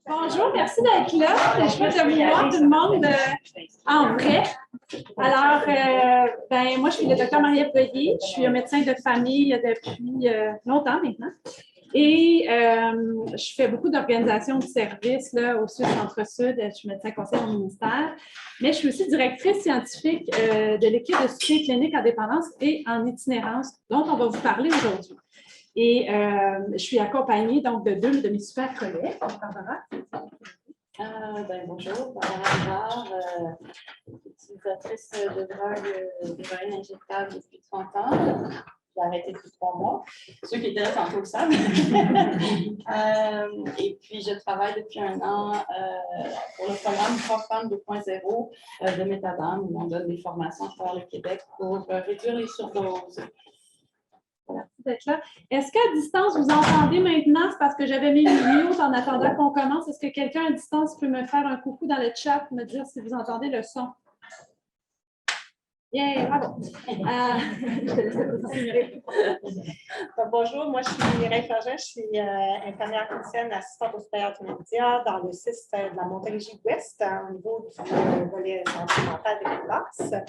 Bonjour, merci d'être là. Je souhaite de vous voir tout le monde en vrai. Alors, moi, je suis le docteur Marie-Ève Goyer. Je suis un médecin de famille depuis longtemps maintenant. Et je fais beaucoup d'organisations de services là, au Sud-Centre-Sud. Je suis médecin conseiller au ministère. Mais je suis aussi directrice scientifique de l'équipe de soutien clinique en dépendance et en itinérance, dont on va vous parler aujourd'hui. Et je suis accompagnée donc de deux de mes super collègues. Barbara. Bonjour, Barbara Havard, utilisatrice de drogue d'héroïne injectable depuis 30 ans. J'ai arrêté depuis 3 mois. Ceux qui étaient là tantôt le savent. Et puis, je travaille depuis 1 an pour le programme ProFam 2.0 de Méthadone, où on donne des formations à travers le Québec pour réduire les surdoses. Merci d'être là. Est-ce qu'à distance, vous entendez maintenant? C'est parce que j'avais mis une mute en attendant qu'on commence. Est-ce que quelqu'un à distance peut me faire un coucou dans le chat, me dire si vous entendez le son? Yeah, bravo. Je te laisse te présenter, Mireille. Bonjour, moi je suis Mireille Fargin, je suis infirmière clinicienne assistante au supérieur du média dans le CIS de la Montérégie-Ouest au niveau du volet santé mentale des classes.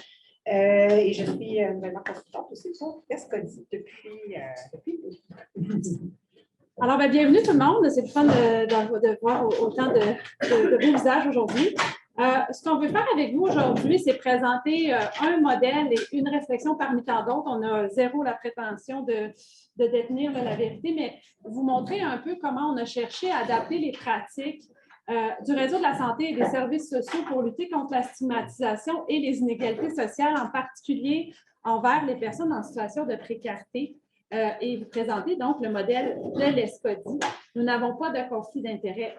Et je suis nouvellement consultante aussi pour Escodi depuis. Alors, bienvenue tout le monde. C'est le fun de voir autant de beaux visages aujourd'hui. Ce qu'on veut faire avec vous aujourd'hui, c'est présenter un modèle et une réflexion parmi tant d'autres. On a zéro la prétention de détenir la vérité, mais vous montrer un peu comment on a cherché à adapter les pratiques du réseau de la santé et des services sociaux pour lutter contre la stigmatisation et les inégalités sociales, en particulier envers les personnes en situation de précarité. Et vous présenter donc le modèle de l'ESCODI. Nous n'avons pas de conflit d'intérêt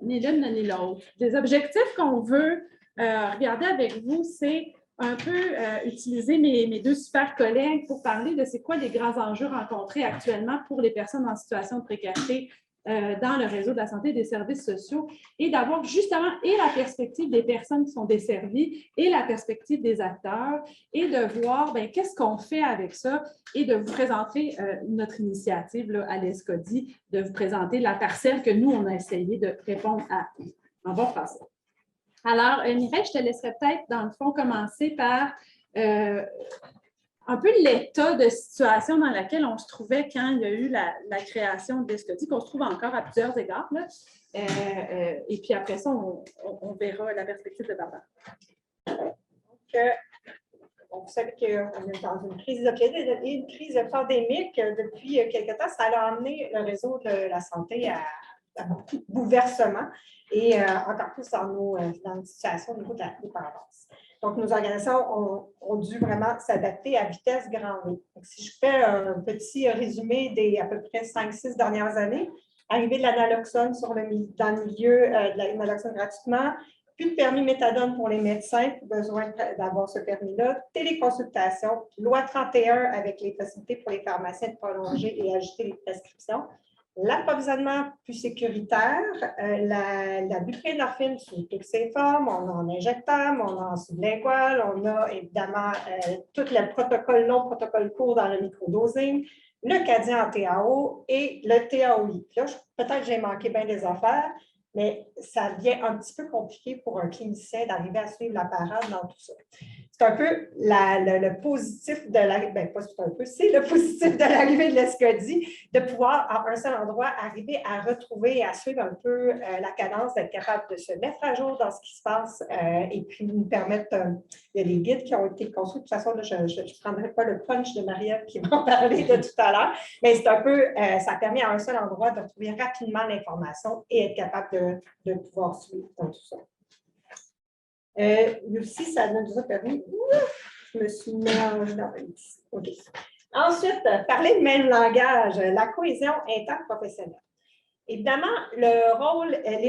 ni l'une ni l'autre. Les objectifs qu'on veut regarder avec vous, c'est un peu utiliser mes deux super collègues pour parler de c'est quoi les grands enjeux rencontrés actuellement pour les personnes en situation de précarité dans le réseau de la santé et des services sociaux et d'avoir justement et la perspective des personnes qui sont desservies et la perspective des acteurs et de voir qu'est-ce qu'on fait avec ça et de vous présenter notre initiative là, à l'ESCODI, de vous présenter la parcelle que nous, on a essayé de répondre à. On va faire ça. Alors, Mireille, je te laisserai peut-être, dans le fond, commencer par un peu l'état de situation dans lequel on se trouvait quand il y a eu la création de l'ESCODI, qu'on se trouve encore à plusieurs égards. Là. Et puis après ça, on verra la perspective de Barbara. Donc, vous savez qu'on est dans une crise pandémique depuis quelque temps. Ça a amené le réseau de la santé à beaucoup de bouleversements et encore plus dans une situation au niveau de la dépendance. Donc, nos organisations ont dû vraiment s'adapter à vitesse grand V. Donc, si je fais un petit résumé des à peu près 5-6 dernières années, arrivée de la naloxone dans le milieu de la naloxone gratuitement, plus de permis méthadone pour les médecins, plus besoin d'avoir ce permis-là, téléconsultation, loi 31 avec les possibilités pour les pharmaciens de prolonger et ajouter les prescriptions, l'approvisionnement plus sécuritaire, la buprenorphine sous toutes ses formes, on a en injectable, on a en sublingual, on a évidemment tout le protocole long, protocole court dans le microdosing, le Cadien en TAO et le TAOI. Là, peut-être que j'ai manqué bien des affaires, mais ça devient un petit peu compliqué pour un clinicien d'arriver à suivre la parade dans tout ça. C'est un peu le positif de l'arrivée, pas c'est un peu, c'est le positif de l'arrivée de l'ESCODI, de pouvoir, à un seul endroit, arriver à retrouver et à suivre un peu la cadence, d'être capable de se mettre à jour dans ce qui se passe et puis nous permettre, il y a des guides qui ont été construits. De toute façon, là, je ne prendrai pas le punch de Marie-Ève qui va en parler de tout à l'heure, mais c'est un peu, ça permet à un seul endroit de retrouver rapidement l'information et être capable de pouvoir suivre dans tout ça. Aussi, ça nous a permis. Je me suis mélangée dans le petit. OK. Ensuite, parler le même langage, la cohésion interprofessionnelle. Évidemment, les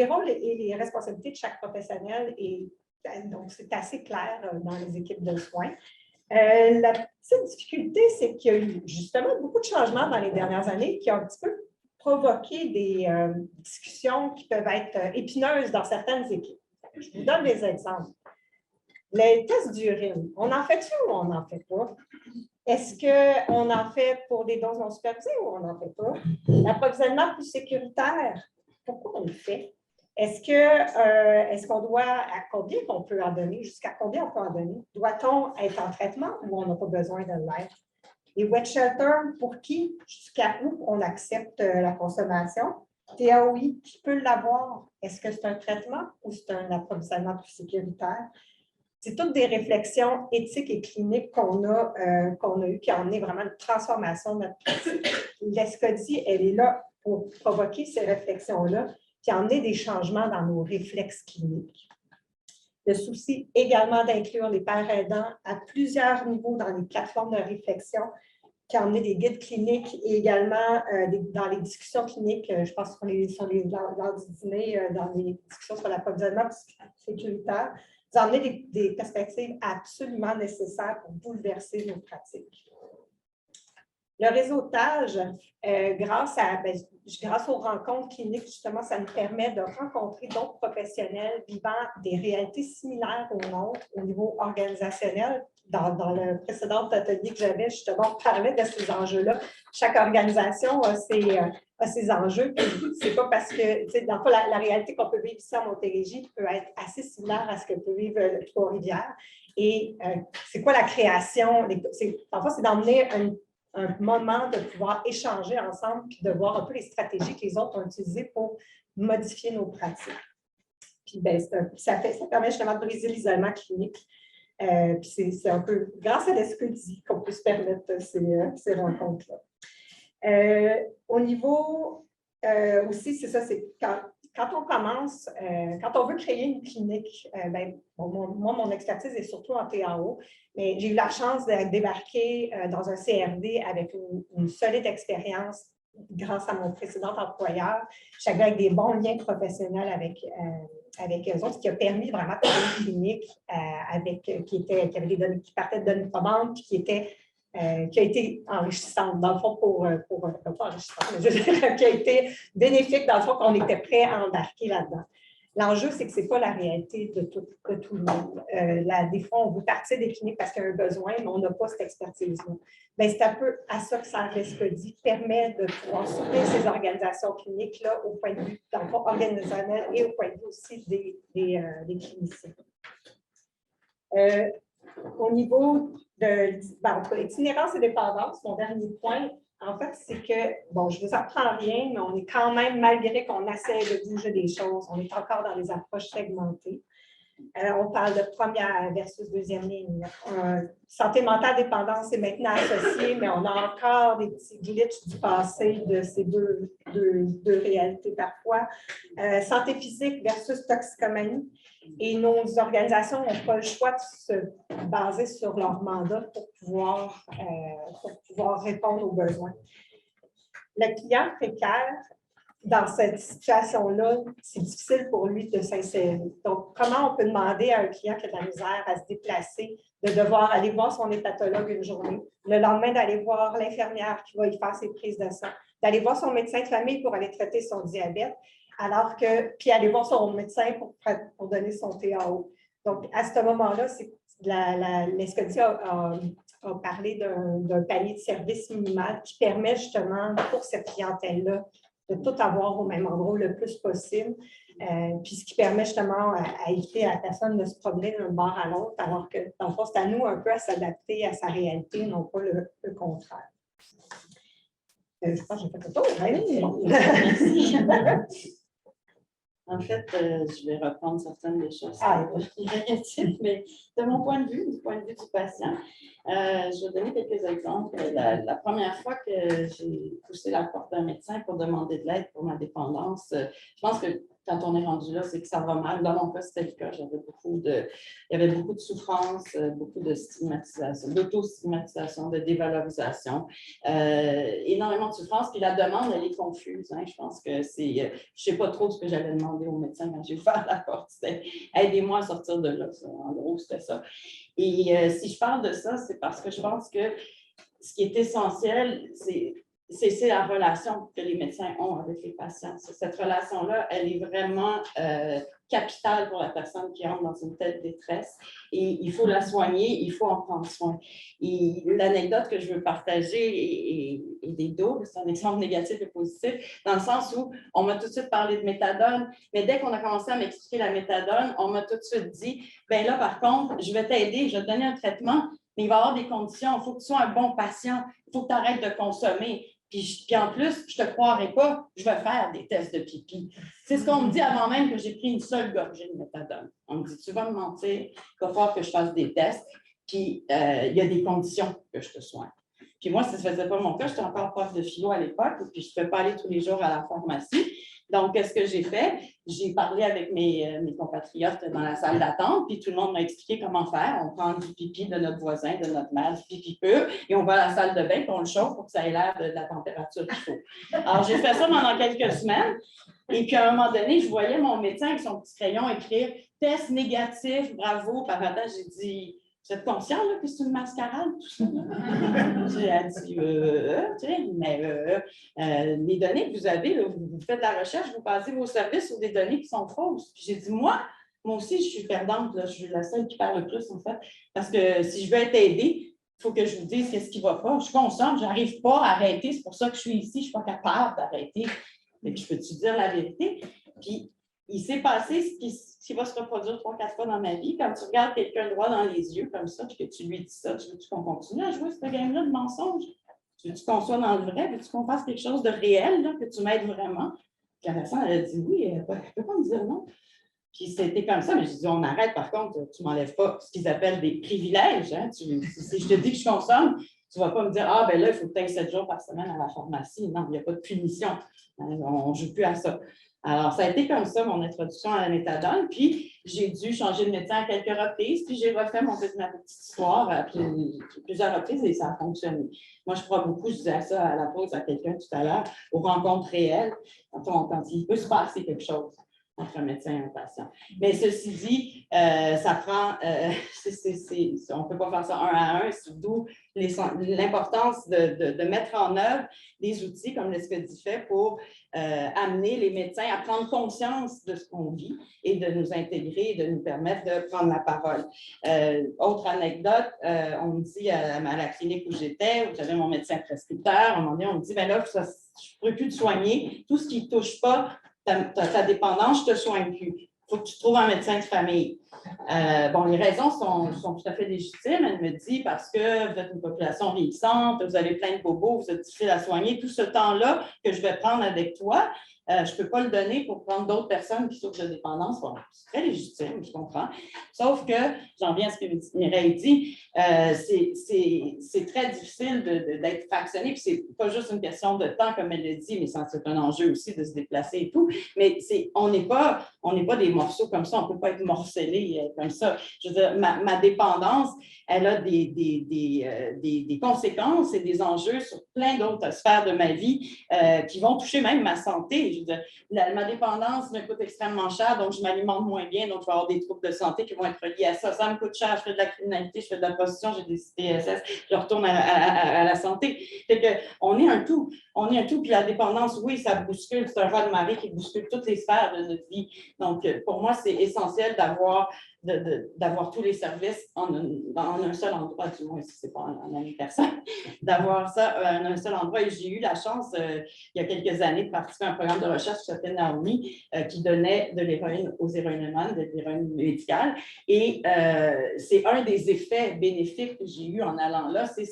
rôles et les responsabilités de chaque professionnel, donc c'est assez clair dans les équipes de soins. La petite difficulté, c'est qu'il y a eu justement beaucoup de changements dans les dernières années qui ont un petit peu provoqué des discussions qui peuvent être épineuses dans certaines équipes. Je vous donne des exemples. Les tests d'urine, on en fait-tu ou on n'en fait pas? Est-ce qu'on en fait pour des doses non supervisées ou on n'en fait pas? L'approvisionnement plus sécuritaire, pourquoi on le fait? Est-ce qu'on doit, à combien qu'on peut en donner, jusqu'à combien on peut en donner? Doit-on être en traitement ou on n'a pas besoin de l'être? Les wet shelters, pour qui, jusqu'à où on accepte la consommation? TAOI, qui peut l'avoir? Est-ce que c'est un traitement ou c'est un approvisionnement plus sécuritaire? C'est toutes des réflexions éthiques et cliniques qu'on a eues, qui ont amené vraiment une transformation de notre pratique. L'ESCODI, elle est là pour provoquer ces réflexions-là, qui a amené des changements dans nos réflexes cliniques. Le souci également d'inclure les pairs aidants à plusieurs niveaux dans les plateformes de réflexion, qui a amené des guides cliniques et également dans les discussions cliniques, je pense sur l'heure du dîner, dans les discussions sur l'approvisionnement sécuritaire, ça a amené des perspectives absolument nécessaires pour bouleverser nos pratiques. Le réseautage, grâce aux rencontres cliniques, justement, ça nous permet de rencontrer d'autres professionnels vivant des réalités similaires aux nôtres au niveau organisationnel. Dans le précédent atelier que j'avais, justement, on parlait de ces enjeux-là. Chaque organisation a ses enjeux. C'est pas parce que, tu sais, dans le fond, la réalité qu'on peut vivre ici en Montérégie peut être assez similaire à ce que peut vivre le Trois-Rivières. Et c'est quoi la création? En fait, c'est d'emmener un moment de pouvoir échanger ensemble et de voir un peu les stratégies que les autres ont utilisées pour modifier nos pratiques. Puis, ça permet justement de briser l'isolement clinique. Puis c'est un peu grâce à l'ESCODI qu'on peut se permettre ces rencontres-là. Au niveau aussi, c'est ça, c'est quand on commence, quand on veut créer une clinique, moi, mon expertise est surtout en TAO, mais j'ai eu la chance de débarquer dans un CRD avec une solide expérience grâce à mon précédent employeur. J'avais avec des bons liens professionnels avec eux autres, ce qui a permis vraiment de créer une clinique qui avait des données qui partaient de données probantes, puis qui a été enrichissante, dans le fond, pas enrichissante, mais je veux dire, qui a été bénéfique, dans le fond, qu'on était prêt à embarquer là-dedans. L'enjeu, c'est que ce n'est pas la réalité de tout le monde. Des fois, on veut partir des cliniques parce qu'il y a un besoin, mais on n'a pas cette expertise-là. C'est un peu à ça que ça l'ESCODI permet de pouvoir soutenir ces organisations cliniques-là au point de vue, dans le fond, organisationnel et au point de vue aussi des cliniciens. Au niveau de l'itinérance et dépendance, mon dernier point, en fait, c'est que, bon, je ne vous apprends rien, mais on est quand même, malgré qu'on essaie de bouger des choses, on est encore dans les approches segmentées. On parle de première versus deuxième ligne. Santé mentale, dépendance est maintenant associée, mais on a encore des petits glitches du passé de ces deux réalités parfois. Santé physique versus toxicomanie. Et nos organisations n'ont pas le choix de se baser sur leur mandat pour pouvoir répondre aux besoins. Le client précaire, dans cette situation-là, c'est difficile pour lui de s'insérer. Donc, comment on peut demander à un client qui a de la misère à se déplacer, de devoir aller voir son hépatologue une journée, le lendemain d'aller voir l'infirmière qui va y faire ses prises de sang, d'aller voir son médecin de famille pour aller traiter son diabète, puis aller voir son médecin pour donner son TAO. Donc, à ce moment-là, l'ESCODI a parlé d'un panier de services minimal qui permet justement pour cette clientèle-là de tout avoir au même endroit le plus possible, puis ce qui permet justement à éviter à la personne de se promener d'un bord à l'autre, alors que dans le fond, c'est à nous un peu à s'adapter à sa réalité, non pas le contraire. Je pense que j'ai fait le tour. Merci. En fait, je vais reprendre certaines des choses négatives, mais de mon point de vue, du point de vue du patient, je vais donner quelques exemples. La première fois que j'ai poussé la porte d'un médecin pour demander de l'aide pour ma dépendance, je pense que quand on est rendu là, c'est que ça va mal. Dans mon cas, c'était le cas. Il y avait beaucoup de souffrance, beaucoup de stigmatisation, d'auto-stigmatisation, de dévalorisation, énormément de souffrance. Puis la demande, elle est confuse. Hein. Je pense que c'est... je ne sais pas trop ce que j'avais demandé au médecin quand j'ai ouvert la porte. C'était « aidez-moi à sortir de là ». En gros, c'était ça. Et si je parle de ça, c'est parce que je pense que ce qui est essentiel, c'est c'est la relation que les médecins ont avec les patients. Cette relation-là, elle est vraiment capitale pour la personne qui entre dans une telle détresse. Et il faut la soigner, il faut en prendre soin. Et l'anecdote que je veux partager est des doubles, c'est un exemple négatif et positif, dans le sens où on m'a tout de suite parlé de méthadone, mais dès qu'on a commencé à m'expliquer la méthadone, on m'a tout de suite dit, bien là, par contre, je vais t'aider, je vais te donner un traitement, mais il va y avoir des conditions, il faut que tu sois un bon patient, il faut que tu arrêtes de consommer. Puis en plus, je ne te croirais pas, je vais faire des tests de pipi. C'est ce qu'on me dit avant même que j'ai pris une seule gorgée de méthadone. On me dit, tu vas me mentir, il va falloir que je fasse des tests, puis il y a des conditions que je te soigne. Puis moi, ça ne se faisait pas mon cas, j'étais encore prof de philo à l'époque, puis je ne pouvais pas aller tous les jours à la pharmacie. Donc, qu'est-ce que j'ai fait? J'ai parlé avec mes compatriotes dans la salle d'attente, puis tout le monde m'a expliqué comment faire. On prend du pipi de notre voisin, de notre mère, du pipi pur, et on va à la salle de bain, puis on le chauffe pour que ça ait l'air de la température qu'il faut. Alors, j'ai fait ça pendant quelques semaines, et puis à un moment donné, je voyais mon médecin avec son petit crayon écrire « test négatif, bravo ». Par rapport, j'ai dit « vous êtes conscient là, que c'est une mascarade, tout ça? » J'ai dit tu sais, mais les données que vous avez, là, vous faites de la recherche, vous passez vos services sur des données qui sont fausses. Puis j'ai dit, moi aussi, je suis perdante, là, je suis la seule qui parle le plus, en fait, parce que si je veux être aidée, il faut que je vous dise qu'est-ce qui ne va pas. Je suis consciente, je n'arrive pas à arrêter, c'est pour ça que je suis ici, je ne suis pas capable d'arrêter. Mais je peux-tu dire la vérité? Puis il s'est passé ce qui va se reproduire 3-4 fois dans ma vie. Quand tu regardes quelqu'un droit dans les yeux comme ça, puis que tu lui dis ça, tu veux-tu qu'on continue à jouer cette game-là de mensonge? Tu veux-tu qu'on soit dans le vrai? Veux-tu qu'on fasse quelque chose de réel, là, que tu m'aides vraiment? Puis la personne, elle a dit oui, elle ne peut pas me dire non. Puis c'était comme ça, mais je dis on arrête, par contre, tu ne m'enlèves pas ce qu'ils appellent des privilèges. Hein? Si je te dis que je consomme, tu ne vas pas me dire ah, ben là, il faut que tu ailles 7 jours par semaine à la pharmacie. Non, il n'y a pas de punition. On ne joue plus à ça. Alors, ça a été comme ça, mon introduction à la méthadone. Puis, j'ai dû changer de médecin à quelques reprises. Puis, j'ai refait ma petite histoire à plusieurs reprises et ça a fonctionné. Moi, je crois beaucoup, je disais ça à la pause à quelqu'un tout à l'heure, aux rencontres réelles, quand il peut se passer quelque chose entre un médecin et un patient. Mais ceci dit, ça prend, on ne peut pas faire ça un à un, d'où l'importance de mettre en œuvre des outils comme l'Expédie fait pour amener les médecins à prendre conscience de ce qu'on vit et de nous intégrer et de nous permettre de prendre la parole. Autre anecdote, on me dit à la clinique où j'étais, où j'avais mon médecin prescripteur, à un moment donné, on me dit, ben là, je ne pourrais plus te soigner, tout ce qui ne touche pas ta dépendance, je ne te soigne plus. Il faut que tu trouves un médecin de famille. Bon, les raisons sont tout à fait légitimes. Elle me dit parce que vous êtes une population vieillissante, vous avez plein de bobos, vous êtes difficile à soigner. Tout ce temps-là que je vais prendre avec toi, je ne peux pas le donner pour prendre d'autres personnes qui souffrent de dépendance. Bon, c'est très légitime, je comprends. Sauf que, j'en viens à ce que Mireille dit, c'est très difficile d'être fractionné. Puis c'est pas juste une question de temps, comme elle le dit, mais c'est un enjeu aussi de se déplacer et tout. Mais on n'est pas des morceaux comme ça, on ne peut pas être morcelé comme ça. Je veux dire, ma dépendance, elle a des conséquences et des enjeux sur plein d'autres sphères de ma vie qui vont toucher même ma santé. Je veux dire, ma dépendance me coûte extrêmement cher, donc je m'alimente moins bien, donc je vais avoir des troubles de santé qui vont être reliés à ça. Ça me coûte cher, je fais de la criminalité, je fais de la prostitution, j'ai des CTSS, je retourne à la santé. Fait que on est un tout. On est un tout, puis la dépendance, oui, ça bouscule, c'est un de marée qui bouscule toutes les sphères de notre vie. Donc, pour moi, c'est essentiel d'avoir tous les services en un seul endroit, du moins si ce n'est pas en une personne, d'avoir ça en un seul endroit. Et j'ai eu la chance, il y a quelques années, de participer à un programme de recherche qui s'appelle Naomi, qui donnait de l'héroïne aux héroïnomans, de l'héroïne médicale. Et c'est un des effets bénéfiques que j'ai eu en allant là, c'est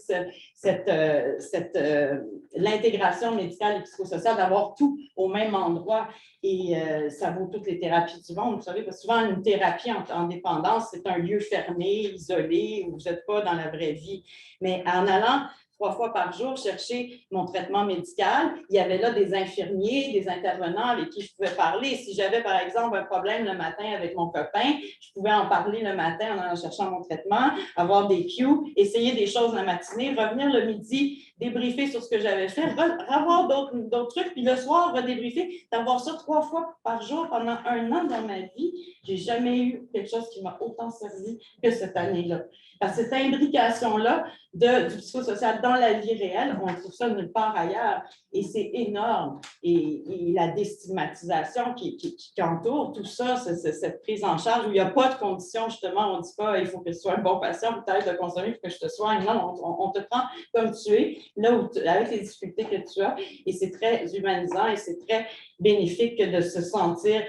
l'intégration médicale et psychosociale, d'avoir tout au même endroit. Et ça vaut toutes les thérapies du monde. Vous savez, parce que souvent, une thérapie en dépendance, c'est un lieu fermé, isolé, où vous n'êtes pas dans la vraie vie. Mais en allant 3 fois par jour chercher mon traitement médical, il y avait là des infirmiers, des intervenants avec qui je pouvais parler. Si j'avais, par exemple, un problème le matin avec mon copain, je pouvais en parler le matin en allant cherchant mon traitement, avoir des cues, essayer des choses la matinée, revenir le midi, débriefer sur ce que j'avais fait, avoir d'autres trucs, puis le soir, redébriefer, d'avoir ça 3 fois par jour pendant 1 an dans ma vie. J'ai jamais eu quelque chose qui m'a autant servi que cette année-là. Parce que cette imbrication-là du psychosocial dans la vie réelle, on trouve ça nulle part ailleurs. Et c'est énorme. Et la déstigmatisation qui entoure tout ça, cette prise en charge où il n'y a pas de conditions, justement, on ne dit pas il faut que tu sois un bon patient pour t'arrêter de consommer pour que je te soigne. Non, on te prend comme tu es, là où avec les difficultés que tu as. Et c'est très humanisant et c'est très bénéfique de se sentir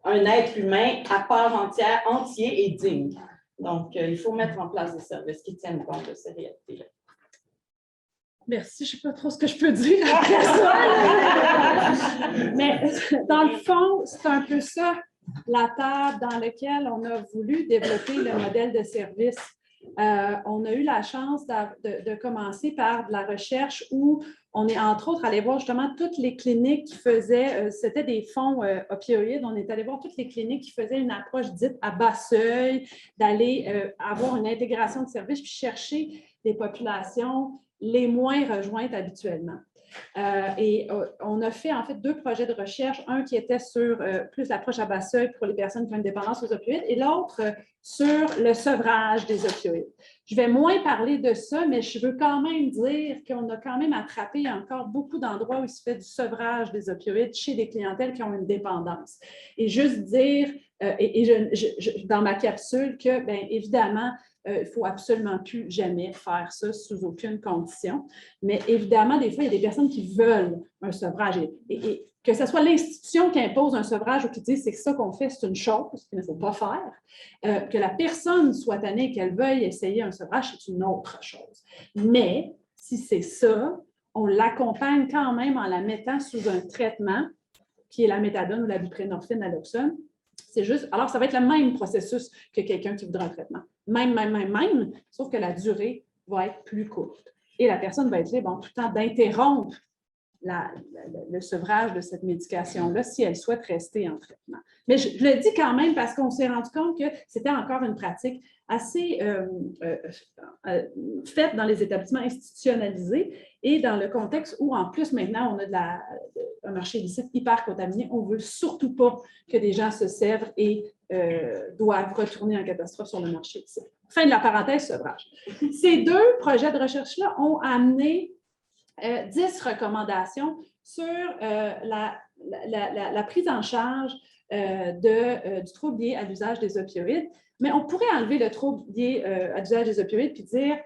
un être humain à part entière, entier et digne. Donc, il faut mettre en place des services qui tiennent compte de ces réalités-là. Merci, je ne sais pas trop ce que je peux dire après ça. Mais dans le fond, c'est un peu ça, la table dans laquelle on a voulu développer le modèle de service. On a eu la chance de commencer par de la recherche où on est entre autres allé voir justement toutes les cliniques qui faisaient, c'était des fonds opioïdes, on est allé voir toutes les cliniques qui faisaient une approche dite à bas seuil, d'aller avoir une intégration de services puis chercher des populations les moins rejointes habituellement. Et on a fait en fait 2 projets de recherche, un qui était sur plus l'approche à bas seuil pour les personnes qui ont une dépendance aux opioïdes et l'autre sur le sevrage des opioïdes. Je vais moins parler de ça, mais je veux quand même dire qu'on a quand même attrapé encore beaucoup d'endroits où il se fait du sevrage des opioïdes chez des clientèles qui ont une dépendance. Et juste dire, dans ma capsule, que bien évidemment, il ne faut absolument plus jamais faire ça sous aucune condition. Mais évidemment, des fois, il y a des personnes qui veulent un sevrage. Et que ce soit l'institution qui impose un sevrage ou qui dit c'est ça qu'on fait, c'est une chose qu'il ne faut pas faire. Que la personne soit tannée, qu'elle veuille essayer un sevrage, c'est une autre chose. Mais si c'est ça, on l'accompagne quand même en la mettant sous un traitement qui est la méthadone ou la buprenorphine, naloxone. C'est juste, alors ça va être le même processus que quelqu'un qui voudra un traitement. Même, sauf que la durée va être plus courte. Et la personne va être libre en tout temps d'interrompre le sevrage de cette médication-là si elle souhaite rester en traitement. Mais je le dis quand même parce qu'on s'est rendu compte que c'était encore une pratique assez faite dans les établissements institutionnalisés et dans le contexte où, en plus, maintenant, on a un marché illicite hyper contaminé. On ne veut surtout pas que des gens se sèvrent et doivent retourner en catastrophe sur le marché illicite. Fin de la parenthèse, sevrage. Ces 2 projets de recherche-là ont amené 10 recommandations sur la prise en charge du trouble lié à l'usage des opioïdes. Mais on pourrait enlever le trouble lié à l'usage des opioïdes puis dire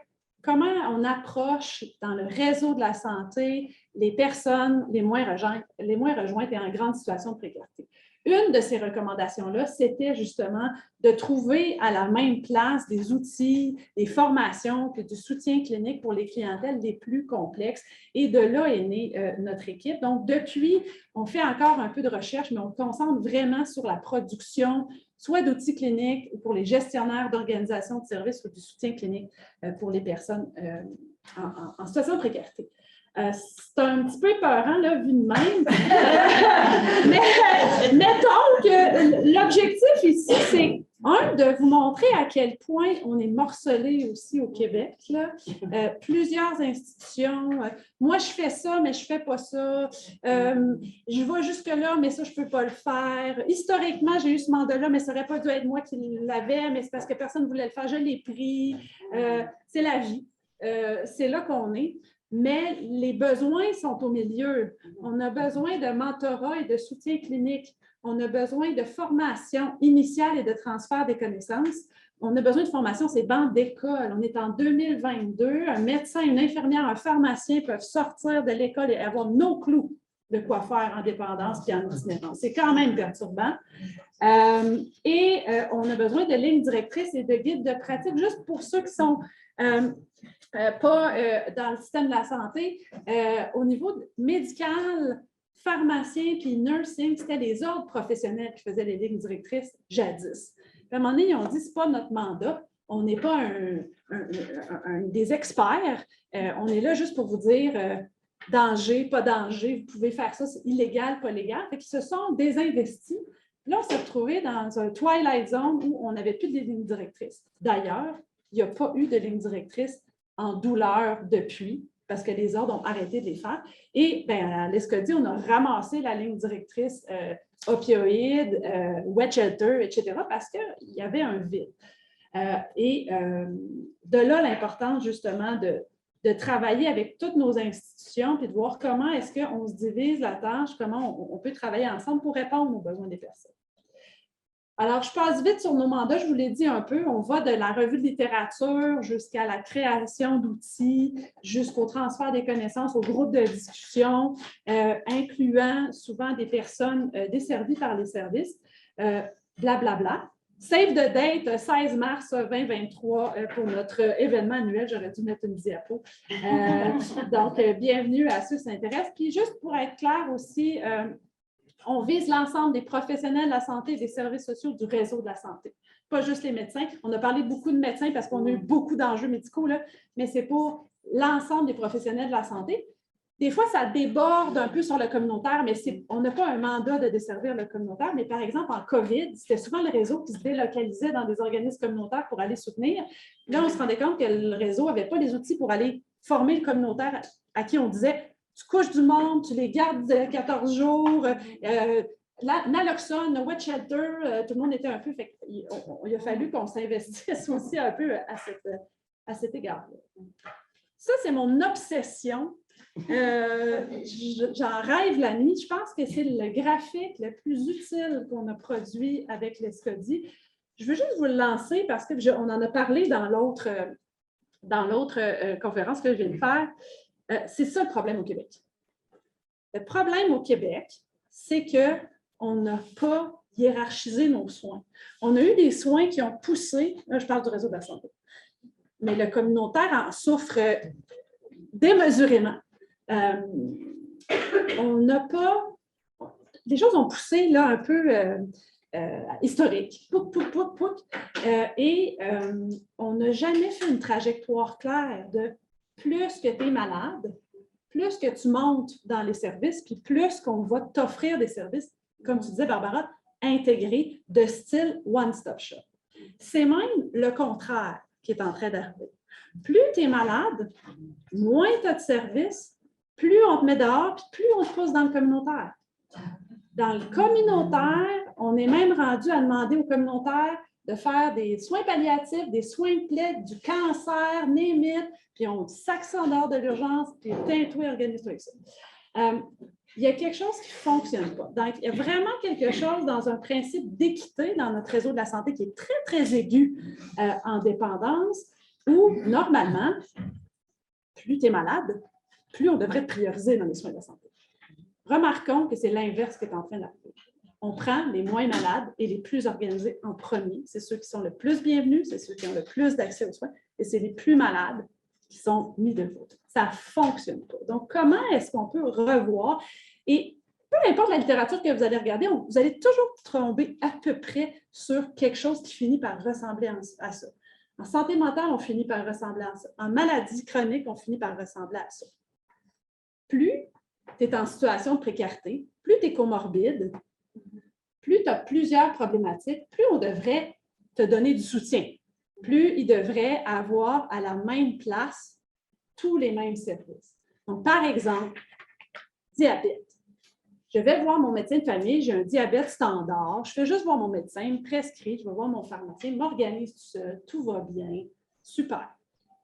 comment on approche dans le réseau de la santé les personnes les moins rejointes et en grande situation de précarité. Une de ces recommandations-là, c'était justement de trouver à la même place des outils, des formations, puis du soutien clinique pour les clientèles les plus complexes. Et de là est née notre équipe. Donc, depuis, on fait encore un peu de recherche, mais on se concentre vraiment sur la production, soit d'outils cliniques ou pour les gestionnaires d'organisations de services ou du soutien clinique pour les personnes en situation de précarité. C'est un petit peu épeurant, là, vu de même. Mais mettons que l'objectif ici, c'est de vous montrer à quel point on est morcelé aussi au Québec. Là. Plusieurs institutions. Moi, je fais ça, mais je ne fais pas ça. Je vais jusque-là, mais ça, je ne peux pas le faire. Historiquement, j'ai eu ce mandat-là, mais ça n'aurait pas dû être moi qui l'avais, mais c'est parce que personne ne voulait le faire. Je l'ai pris. C'est la vie. C'est là qu'on est. Mais les besoins sont au milieu. On a besoin de mentorat et de soutien clinique. On a besoin de formation initiale et de transfert des connaissances. On a besoin de formation, c'est bancs d'école. On est en 2022. Un médecin, une infirmière, un pharmacien peuvent sortir de l'école et avoir nos clous de quoi faire en dépendance puis en itinérance. C'est quand même perturbant. On a besoin de lignes directrices et de guides de pratique, juste pour ceux qui sont pas dans le système de la santé. Au niveau médical, pharmacien puis nursing, c'était les autres professionnels qui faisaient les lignes directrices jadis. Puis à un moment donné, ils ont dit, ce n'est pas notre mandat. On n'est pas des experts. On est là juste pour vous dire danger, pas danger, vous pouvez faire ça, c'est illégal, pas légal. Fait qu'ils se sont désinvestis. Là, on s'est retrouvés dans un twilight zone où on n'avait plus de lignes directrices. D'ailleurs, il n'y a pas eu de ligne directrice en douleur depuis, parce que les ordres ont arrêté de les faire. Et à l'ESCODI, on a ramassé la ligne directrice opioïdes, wet shelter, etc., parce qu'il y avait un vide. De là, l'importance justement de travailler avec toutes nos institutions puis de voir comment est-ce qu'on se divise la tâche, comment on peut travailler ensemble pour répondre aux besoins des personnes. Alors, je passe vite sur nos mandats, je vous l'ai dit un peu, on va de la revue de littérature jusqu'à la création d'outils, jusqu'au transfert des connaissances, au groupe de discussion, incluant souvent des personnes desservies par les services, blablabla. Save the date, 16 mars 2023 pour notre événement annuel. J'aurais dû mettre une diapo. Donc, bienvenue à ceux qui s'intéressent. Puis, juste pour être clair aussi, on vise l'ensemble des professionnels de la santé et des services sociaux du réseau de la santé. Pas juste les médecins. On a parlé beaucoup de médecins parce qu'on a eu beaucoup d'enjeux médicaux, là, mais c'est pour l'ensemble des professionnels de la santé. Des fois, ça déborde un peu sur le communautaire, mais on n'a pas un mandat de desservir le communautaire. Mais par exemple, en COVID, c'était souvent le réseau qui se délocalisait dans des organismes communautaires pour aller soutenir. Là, on se rendait compte que le réseau n'avait pas les outils pour aller former le communautaire à qui on disait tu couches du monde, tu les gardes 14 jours, naloxone, wet shelter, tout le monde était un peu. Il a fallu qu'on s'investisse aussi un peu à cet égard-là. Ça, c'est mon obsession. J'en rêve la nuit. Je pense que c'est le graphique le plus utile qu'on a produit avec l'ESCODI. Je veux juste vous le lancer parce qu'on en a parlé dans l'autre conférence que je viens de faire. C'est ça le problème au Québec. Le problème au Québec, c'est qu'on n'a pas hiérarchisé nos soins. On a eu des soins qui ont poussé, là je parle du réseau de la santé, mais le communautaire en souffre démesurément. On n'a pas... Les choses ont poussé là un peu historique. On n'a jamais fait une trajectoire claire de plus que tu es malade, plus que tu montes dans les services, puis plus qu'on va t'offrir des services, comme tu disais, Barbara, intégrés de style one-stop shop. C'est même le contraire qui est en train d'arriver. Plus tu es malade, moins tu as de services, plus on te met dehors, puis plus on te pousse dans le communautaire. Dans le communautaire, on est même rendu à demander aux communautaires de faire des soins palliatifs, des soins de plaie, du cancer, némite, puis on sac ça en dehors de l'urgence, puis teint-toi, organise-toi avec ça. Il y a quelque chose qui ne fonctionne pas. Donc, il y a vraiment quelque chose dans un principe d'équité dans notre réseau de la santé qui est très, très aigu en dépendance, où, normalement, plus tu es malade, plus on devrait te prioriser dans les soins de la santé. Remarquons que c'est l'inverse qui est en train d'arriver. On prend les moins malades et les plus organisés en premier. C'est ceux qui sont le plus bienvenus, c'est ceux qui ont le plus d'accès aux soins, et c'est les plus malades qui sont mis de côté. Ça ne fonctionne pas. Donc, comment est-ce qu'on peut revoir? Et peu importe la littérature que vous allez regarder, vous allez toujours tomber à peu près sur quelque chose qui finit par ressembler à ça. En santé mentale, on finit par ressembler à ça. En maladie chronique, on finit par ressembler à ça. Plus tu es en situation de précarité, plus tu es comorbide, plus tu as plusieurs problématiques, plus on devrait te donner du soutien. Plus il devrait avoir à la même place tous les mêmes services. Donc, par exemple, diabète. Je vais voir mon médecin de famille, j'ai un diabète standard, je fais juste voir mon médecin, il me prescrit, je vais voir mon pharmacien, il m'organise tout seul, tout va bien, super.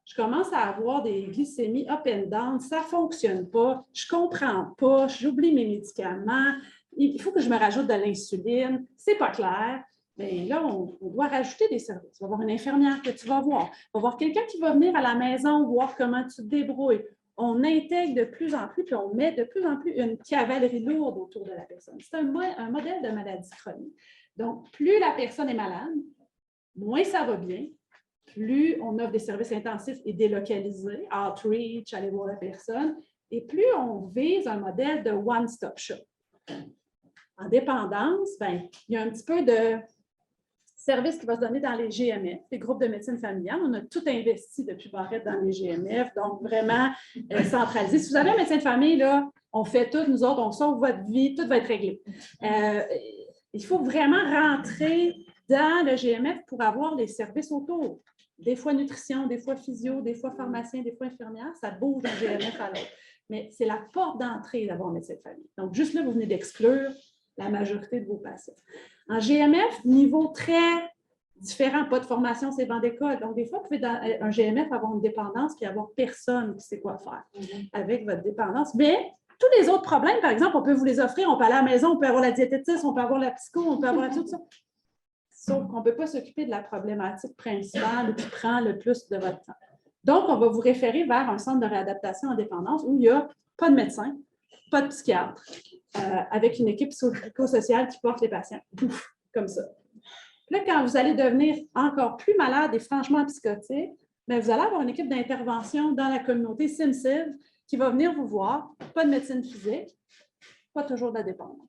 Je commence à avoir des glycémies up and down, ça ne fonctionne pas, je ne comprends pas, j'oublie mes médicaments, il faut que je me rajoute de l'insuline, ce n'est pas clair. Bien là, on doit rajouter des services. Tu vas avoir une infirmière que tu vas voir. Tu vas voir quelqu'un qui va venir à la maison voir comment tu te débrouilles. On intègre de plus en plus, puis on met de plus en plus une cavalerie lourde autour de la personne. C'est un modèle de maladie chronique. Donc, plus la personne est malade, moins ça va bien, plus on offre des services intensifs et délocalisés, outreach, aller voir la personne, et plus on vise un modèle de one-stop shop. En dépendance, bien, il y a un petit peu de service qui va se donner dans les GMF, les groupes de médecine familiale. On a tout investi depuis Barrette dans les GMF, donc vraiment centralisé. Si vous avez un médecin de famille, là, on fait tout, nous autres, on sauve votre vie, tout va être réglé. Il faut vraiment rentrer dans le GMF pour avoir les services autour. Des fois nutrition, des fois physio, des fois pharmacien, des fois infirmière, ça bouge d'un GMF à l'autre. Mais c'est la porte d'entrée d'avoir un médecin de famille. Donc, juste là, vous venez d'exclure la majorité de vos patients. En GMF, niveau très différents, pas de formation, c'est bancs d'école. Donc, des fois, vous pouvez, dans un GMF, avoir une dépendance puis avoir personne qui sait quoi faire avec votre dépendance. Mais tous les autres problèmes, par exemple, on peut vous les offrir, on peut aller à la maison, on peut avoir la diététiste, on peut avoir la psycho, on peut avoir tout ça. Sauf qu'on ne peut pas s'occuper de la problématique principale qui prend le plus de votre temps. Donc, on va vous référer vers un centre de réadaptation en dépendance où il n'y a pas de médecin, pas de psychiatre, avec une équipe psychosociale qui porte les patients. Pouf, comme ça. Là, quand vous allez devenir encore plus malade et franchement psychotique, bien, vous allez avoir une équipe d'intervention dans la communauté SimCiv qui va venir vous voir. Pas de médecine physique, pas toujours de la dépendance.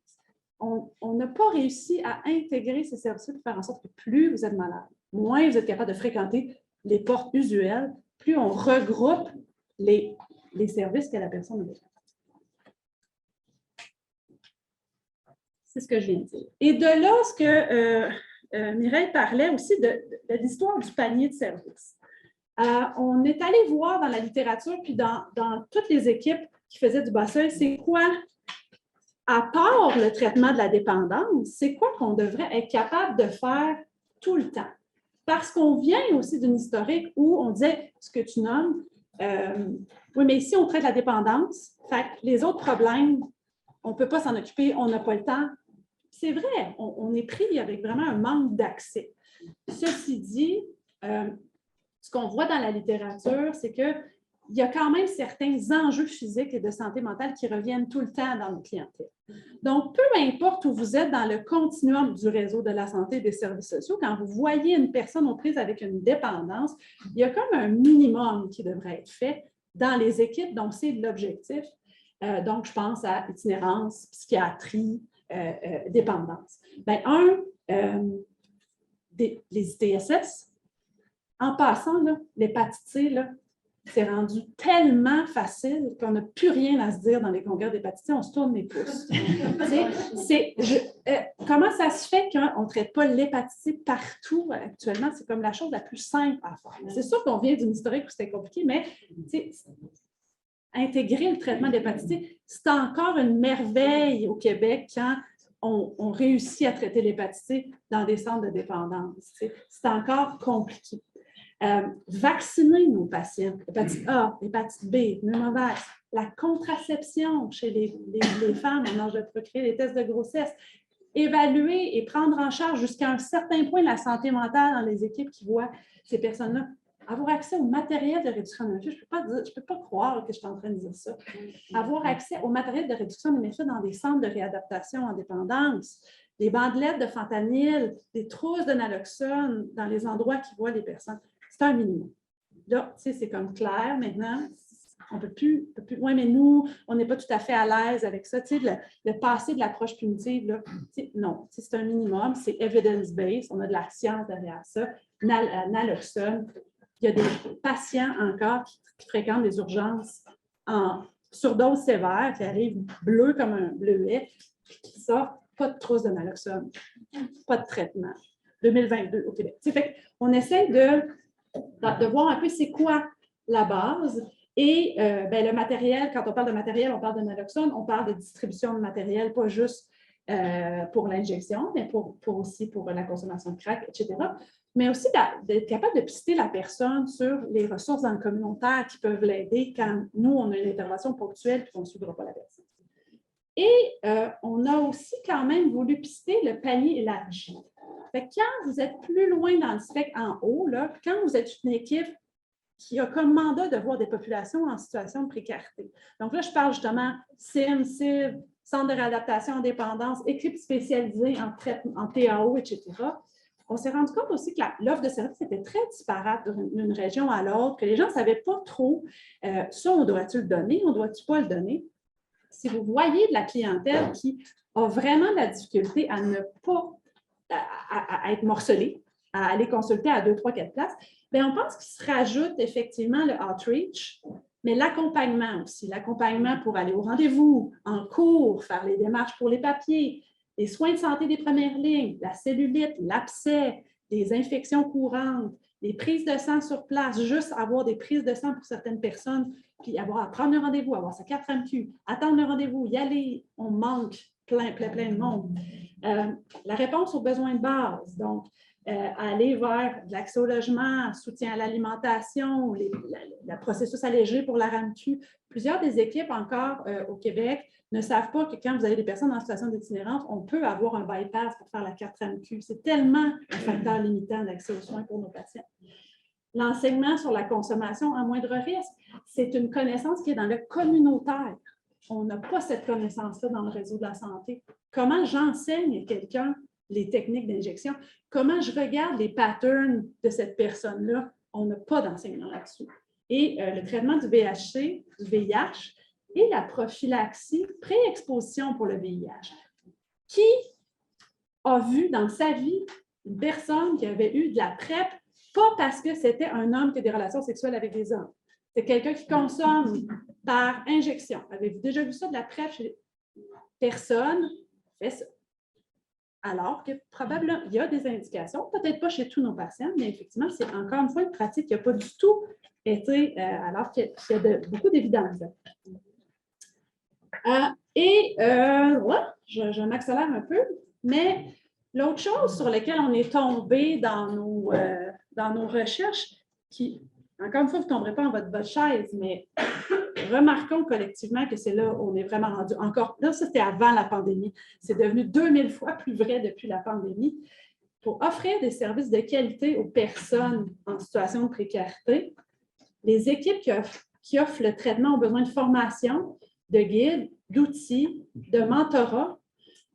On n'a pas réussi à intégrer ces services-là pour faire en sorte que plus vous êtes malade, moins vous êtes capable de fréquenter les portes usuelles, plus on regroupe les services que la personne a besoin. C'est ce que je viens de dire. Et de là, ce que Mireille parlait aussi de l'histoire du panier de services. On est allé voir dans la littérature, puis dans toutes les équipes qui faisaient du bas-seuil, c'est quoi, à part le traitement de la dépendance, c'est quoi qu'on devrait être capable de faire tout le temps? Parce qu'on vient aussi d'une historique où on disait, ce que tu nommes, oui, mais ici, on traite la dépendance, fait que les autres problèmes, on ne peut pas s'en occuper, on n'a pas le temps. C'est vrai, on est pris avec vraiment un manque d'accès. Ceci dit, ce qu'on voit dans la littérature, c'est qu'il y a quand même certains enjeux physiques et de santé mentale qui reviennent tout le temps dans nos clientèles. Donc, peu importe où vous êtes dans le continuum du réseau de la santé et des services sociaux, quand vous voyez une personne aux prises avec une dépendance, il y a comme un minimum qui devrait être fait dans les équipes dont c'est l'objectif. Donc, je pense à itinérance, psychiatrie, dépendance. Bien, les ITSS, en passant, l'hépatite C, c'est rendu tellement facile qu'on n'a plus rien à se dire dans les congrès d'hépatite C, on se tourne les pouces. Comment ça se fait qu'on ne traite pas l'hépatite C partout actuellement? C'est comme la chose la plus simple à faire. C'est sûr qu'on vient d'une historique où c'était compliqué, mais intégrer le traitement d'hépatite C, c'est encore une merveille au Québec quand on réussit à traiter l'hépatite C dans des centres de dépendance. C'est encore compliqué. Vacciner nos patients, hépatite A, hépatite B, pneumovax, la contraception chez les femmes en âge de procréer, les tests de grossesse, évaluer et prendre en charge jusqu'à un certain point la santé mentale dans les équipes qui voient ces personnes-là. Avoir accès au matériel de réduction de méfaits, je ne peux pas croire que je suis en train de dire ça. Avoir accès au matériel de réduction de méfaits dans des centres de réadaptation en dépendance, des bandelettes de fentanyl, des trousses de naloxone dans les endroits qui voient les personnes. C'est un minimum. Là, tu sais, c'est comme clair maintenant. On ne peut plus. Oui, mais nous, on n'est pas tout à fait à l'aise avec ça. Tu sais, le passé de l'approche punitive, là, tu sais, non, c'est un minimum. C'est evidence-based. On a de la science derrière ça. Naloxone. Il y a des patients encore qui fréquentent les urgences en surdose sévère, qui arrivent bleus comme un bleuet, qui sortent, pas de trousse de naloxone, pas de traitement. 2022 au Québec. On essaie de voir un peu c'est quoi la base. Et le matériel, quand on parle de matériel, on parle de naloxone, on parle de distribution de matériel, pas juste pour l'injection, mais aussi pour la consommation de crack, etc. Mais aussi d'être capable de pister la personne sur les ressources dans le communautaire qui peuvent l'aider quand nous, on a une intervention ponctuelle et qu'on ne suivra pas la personne. Et on a aussi quand même voulu pister le panier élargi. Fait que quand vous êtes plus loin dans le spectre en haut, là, quand vous êtes une équipe qui a comme mandat de voir des populations en situation de précarité. Donc là, je parle justement CIM, CIV, Centre de réadaptation en dépendance, équipe spécialisée en TAO, etc. On s'est rendu compte aussi que l'offre de services était très disparate d'une région à l'autre, que les gens ne savaient pas trop ça, on doit-tu le donner, on doit-tu pas le donner. Si vous voyez de la clientèle qui a vraiment de la difficulté à ne pas à être morcelée, à aller consulter à 2, 3, 4 places, bien, on pense qu'il se rajoute effectivement le outreach, mais l'accompagnement aussi. L'accompagnement pour aller au rendez-vous, en cours, faire les démarches pour les papiers, les soins de santé des premières lignes, la cellulite, l'abcès, les infections courantes, les prises de sang sur place, juste avoir des prises de sang pour certaines personnes, puis avoir à prendre le rendez-vous, avoir sa carte RAMQ, attendre le rendez-vous, y aller, on manque plein de monde. La réponse aux besoins de base. Donc, aller vers de l'accès au logement, soutien à l'alimentation, le processus allégé pour la RAMQ. Plusieurs des équipes encore au Québec ne savent pas que quand vous avez des personnes en situation d'itinérance, on peut avoir un bypass pour faire la carte RAMQ. C'est tellement un facteur limitant d'accès aux soins pour nos patients. L'enseignement sur la consommation à moindre risque, c'est une connaissance qui est dans le communautaire. On n'a pas cette connaissance-là dans le réseau de la santé. Comment j'enseigne à quelqu'un les techniques d'injection? Comment je regarde les patterns de cette personne-là? On n'a pas d'enseignement là-dessus. Et le traitement du VIH, du VIH et la prophylaxie, pré-exposition pour le VIH. Qui a vu dans sa vie une personne qui avait eu de la PrEP, pas parce que c'était un homme qui a des relations sexuelles avec des hommes. C'est quelqu'un qui consomme par injection. Avez-vous déjà vu ça de la PrEP chez personne? Fait ça. Alors que probablement, il y a des indications, peut-être pas chez tous nos patients, mais effectivement, c'est encore une fois une pratique qui n'a pas du tout été, alors qu'il y a beaucoup d'évidence. Je m'accélère un peu, mais l'autre chose sur laquelle on est tombé dans nos recherches, qui, encore une fois, vous ne tomberez pas en votre chaise, mais remarquons collectivement que c'est là où on est vraiment rendu. Encore, là, ça, c'était avant la pandémie. C'est devenu 2000 fois plus vrai depuis la pandémie. Pour offrir des services de qualité aux personnes en situation de précarité, les équipes qui offrent le traitement ont besoin de formation, de guides, d'outils, de mentorat,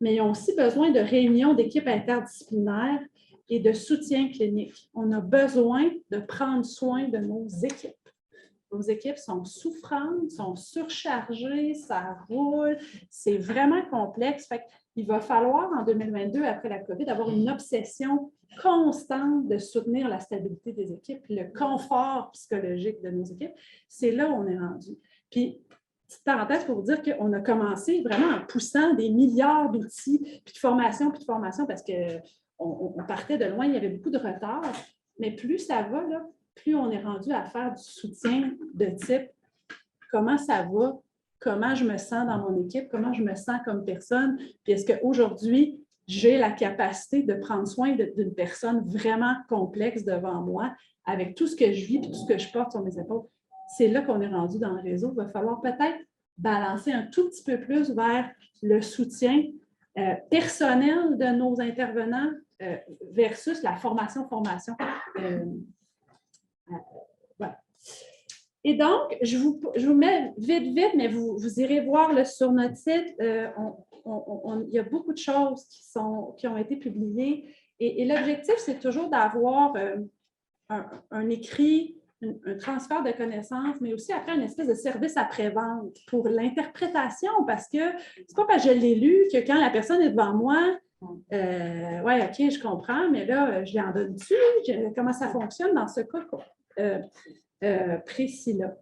mais ils ont aussi besoin de réunions d'équipes interdisciplinaires et de soutien clinique. On a besoin de prendre soin de nos équipes. Nos équipes sont souffrantes, sont surchargées, ça roule, c'est vraiment complexe. Fait qu'il va falloir, en 2022, après la COVID, avoir une obsession constante de soutenir la stabilité des équipes, le confort psychologique de nos équipes. C'est là où on est rendu. Puis, petite parenthèse pour vous dire qu'on a commencé vraiment en poussant des milliards d'outils, puis de formation, parce qu'on partait de loin, il y avait beaucoup de retard. Mais plus ça va, là, plus on est rendu à faire du soutien de type comment ça va, comment je me sens dans mon équipe, comment je me sens comme personne, puis est-ce qu'aujourd'hui, j'ai la capacité de prendre soin d'une personne vraiment complexe devant moi, avec tout ce que je vis et tout ce que je porte sur mes épaules. C'est là qu'on est rendu dans le réseau. Il va falloir peut-être balancer un tout petit peu plus vers le soutien personnel de nos intervenants versus la formation. Voilà. Et donc, je vous mets vite, mais vous irez voir là, sur notre site, il y a beaucoup de choses qui ont été publiées. Et l'objectif, c'est toujours d'avoir un écrit, un transfert de connaissances, mais aussi après une espèce de service après-vente pour l'interprétation, parce que c'est pas parce que je l'ai lu que quand la personne est devant moi, ouais, OK, je comprends, mais là, je l'ai en donne dessus, comment ça fonctionne dans ce cas précis-là.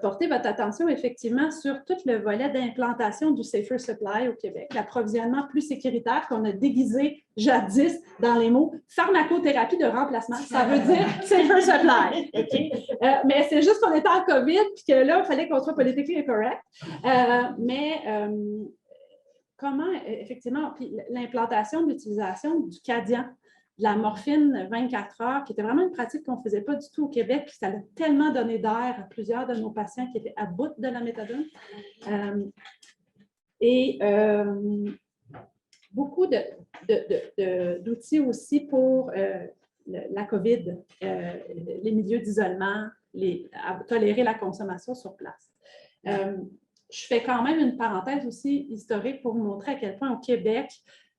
Porter votre attention effectivement sur tout le volet d'implantation du Safer Supply au Québec, l'approvisionnement plus sécuritaire qu'on a déguisé jadis dans les mots pharmacothérapie de remplacement. Ça veut dire Safer Supply. Okay? Mais c'est juste qu'on était en COVID et que là, il fallait qu'on soit politiquement correct. Comment, effectivement, l'implantation de l'utilisation du Cadian, de la morphine 24 heures, qui était vraiment une pratique qu'on ne faisait pas du tout au Québec, puis ça a tellement donné d'air à plusieurs de nos patients qui étaient à bout de la méthadone. Beaucoup d'outils aussi pour la COVID, les milieux d'isolement, tolérer la consommation sur place. Je fais quand même une parenthèse aussi historique pour vous montrer à quel point au Québec,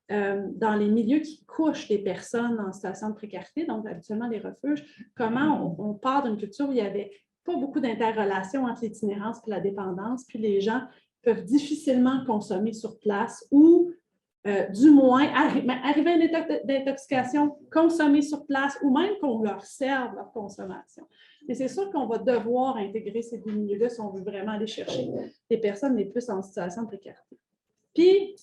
dans les milieux qui couchent les personnes en situation de précarité, donc habituellement les refuges, comment on part d'une culture où il n'y avait pas beaucoup d'interrelations entre l'itinérance et la dépendance, puis les gens peuvent difficilement consommer sur place ou du moins arriver à un état d'intoxication, consommer sur place ou même qu'on leur serve leur consommation. Mais c'est sûr qu'on va devoir intégrer ces deux milieux-là si on veut vraiment aller chercher les personnes les plus en situation de précarité. Puis,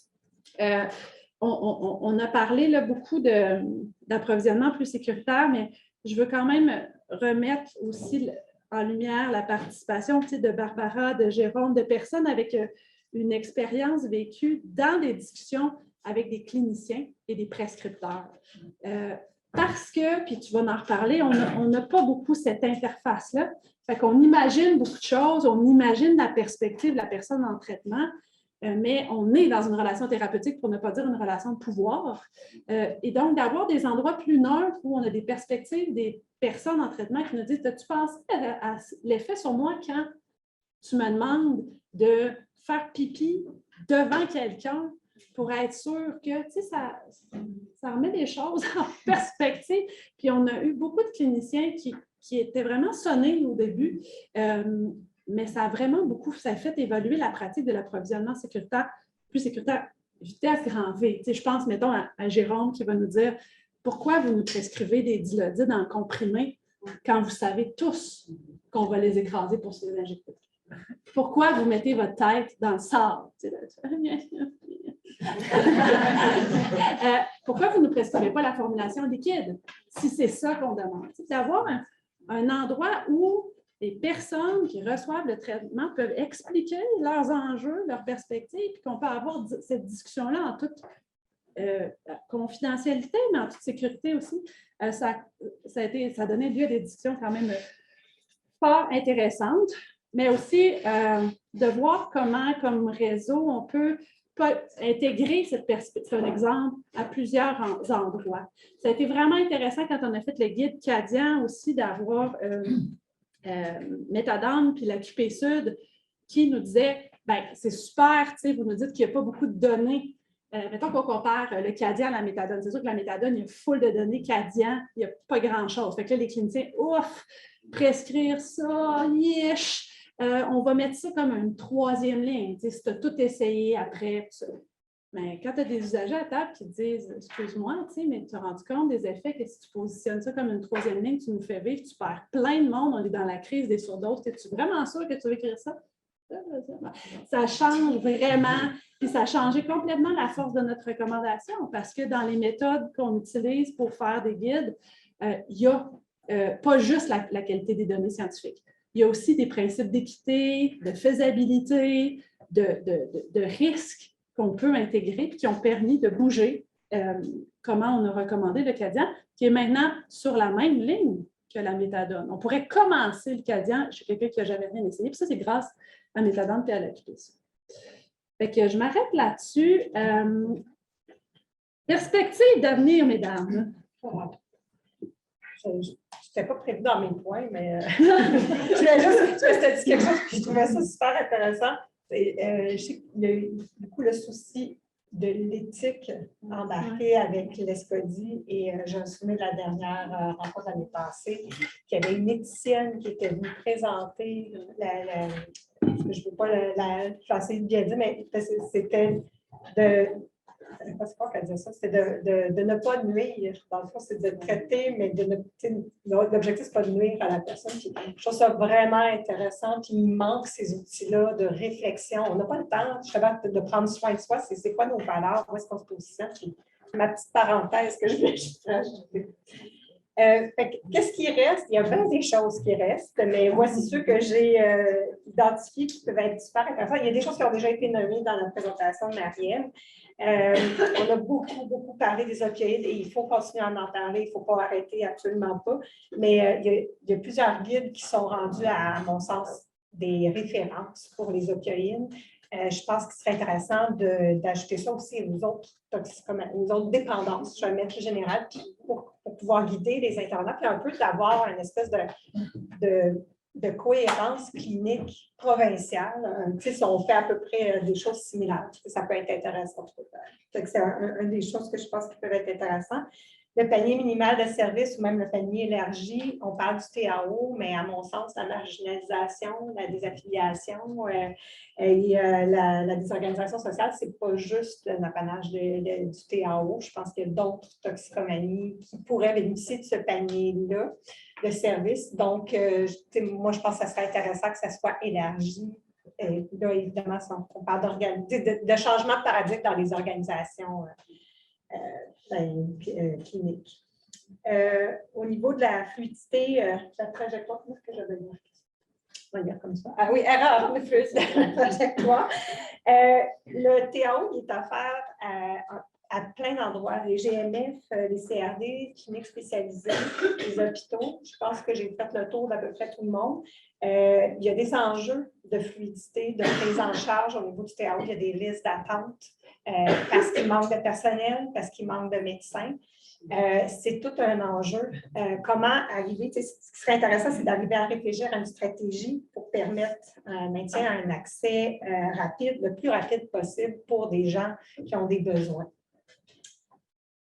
on a parlé là, beaucoup d'approvisionnement plus sécuritaire, mais je veux quand même remettre aussi en lumière la participation de Barbara, de Jérôme, de personnes avec une expérience vécue dans des discussions avec des cliniciens et des prescripteurs. Parce que, puis tu vas en reparler, on n'a pas beaucoup cette interface-là. Fait qu'on imagine beaucoup de choses, on imagine la perspective de la personne en traitement, mais on est dans une relation thérapeutique, pour ne pas dire une relation de pouvoir. Et donc, d'avoir des endroits plus neutres où on a des perspectives des personnes en traitement qui nous disent « As-tu pensé à l'effet sur moi quand tu me demandes de faire pipi devant quelqu'un pour être sûr que, tu sais, ça remet des choses en perspective. » Puis on a eu beaucoup de cliniciens qui étaient vraiment sonnés au début, mais ça a vraiment ça a fait évoluer la pratique de l'approvisionnement sécuritaire, plus sécuritaire, vitesse grand V. Tu sais, je pense, mettons, à Jérôme qui va nous dire pourquoi vous nous prescrivez des dilodides en comprimé quand vous savez tous qu'on va les écraser pour se les injecter. Pourquoi vous mettez votre tête dans le sable? Pourquoi vous ne prescrivez pas la formulation liquide, si c'est ça qu'on demande? D'avoir un endroit où les personnes qui reçoivent le traitement peuvent expliquer leurs enjeux, leurs perspectives, puis qu'on peut avoir cette discussion-là en toute confidentialité, mais en toute sécurité aussi. Ça a donné lieu à des discussions quand même fort intéressantes, mais aussi de voir comment, comme réseau, on peut intégrer cette perspective, c'est un exemple, à plusieurs endroits. Ça a été vraiment intéressant quand on a fait le guide Cadian aussi d'avoir Méthadone puis la QP Sud qui nous disait ben c'est super, tu sais, vous nous dites qu'il n'y a pas beaucoup de données. Mettons qu'on compare le Cadian à la méthadone. C'est sûr que la méthadone, il y a full de données. Cadian, il n'y a pas grand-chose. Fait que là, les cliniciens, ouf, prescrire ça, yesh! On va mettre ça comme une troisième ligne. Si tu as tout essayé après, ça. Mais quand tu as des usagers à table qui te disent « Excuse-moi, mais tu as rendu compte des effets que si tu positionnes ça comme une troisième ligne, tu nous fais vivre, tu perds plein de monde, on est dans la crise des surdoses. Es-tu vraiment sûr que tu veux écrire ça? » Ça change vraiment, puis ça a changé complètement la force de notre recommandation parce que dans les méthodes qu'on utilise pour faire des guides, il n'y a pas juste la qualité des données scientifiques. Il y a aussi des principes d'équité, de faisabilité, de risque qu'on peut intégrer et qui ont permis de bouger comment on a recommandé le Cadian, qui est maintenant sur la même ligne que la méthadone. On pourrait commencer le Cadian chez quelqu'un qui n'a jamais rien essayé, puis ça, c'est grâce à la méthadone et à la QPC. Fait que je m'arrête là-dessus. Perspective d'avenir, mesdames. Je n'étais pas prévue dans mes points, mais je voulais juste te dire quelque chose, puis je trouvais ça super intéressant. Je sais qu'il y a eu beaucoup le souci de l'éthique embarquée avec l'ESCODI et je me souviens de la dernière rencontre l'année passée, qu'il y avait une éthicienne qui était venue présenter je ne veux pas la classer bien dit, mais c'était de... C'est pas qu'elle disait ça, c'est de ne pas nuire. Dans le fond, c'est de traiter, mais l'objectif, ce n'est pas de nuire à la personne. Puis, je trouve ça vraiment intéressant. Puis, il manque ces outils-là de réflexion. On n'a pas le temps, justement, de prendre soin de soi. C'est quoi nos valeurs? Où est-ce qu'on se positionne? Puis, ma petite parenthèse que je vais rajouter. Qu'est-ce qui reste? Il y a bien des choses qui restent, mais voici ceux que j'ai identifiés qui peuvent être super intéressants. Il y a des choses qui ont déjà été nommées dans la présentation de Marielle. On a beaucoup parlé des opioïdes et il faut continuer à en parler, il ne faut pas arrêter, absolument pas. Mais il y a plusieurs guides qui sont rendus, à mon sens, des références pour les opioïdes. Je pense qu'il serait intéressant d'ajouter ça aussi aux autres dépendances, je vais le mettre plus général, pour pouvoir guider les intervenants, puis un peu d'avoir une espèce de cohérence clinique provinciale. Si on fait à peu près des choses similaires, ça peut être intéressant. C'est une des choses que je pense qui peuvent être intéressantes. Le panier minimal de services ou même le panier élargi, on parle du TAO, mais à mon sens, la marginalisation, la désaffiliation et la désorganisation sociale, ce n'est pas juste l'apanage du TAO. Je pense qu'il y a d'autres toxicomanies qui pourraient bénéficier de ce panier-là de services. Donc, moi, je pense que ça serait intéressant que ça soit élargi. Et là, évidemment, on parle de changement de paradigme dans les organisations cliniques. Au niveau de la fluidité, la trajectoire, comment est-ce que je vais dire? On va dire comme ça. Ah oui, erreur de fluidité de la trajectoire. Le TAO, il est offert à plein d'endroits, les GMF, les CRD, cliniques spécialisées, les hôpitaux. Je pense que j'ai fait le tour d'à peu près tout le monde. Il y a des enjeux de fluidité, de prise en charge au niveau du théâtre. Il y a des listes d'attente parce qu'il manque de personnel, parce qu'il manque de médecins. C'est tout un enjeu. Comment arriver, ce qui serait intéressant, c'est d'arriver à réfléchir à une stratégie pour permettre un maintien, un accès rapide, le plus rapide possible pour des gens qui ont des besoins.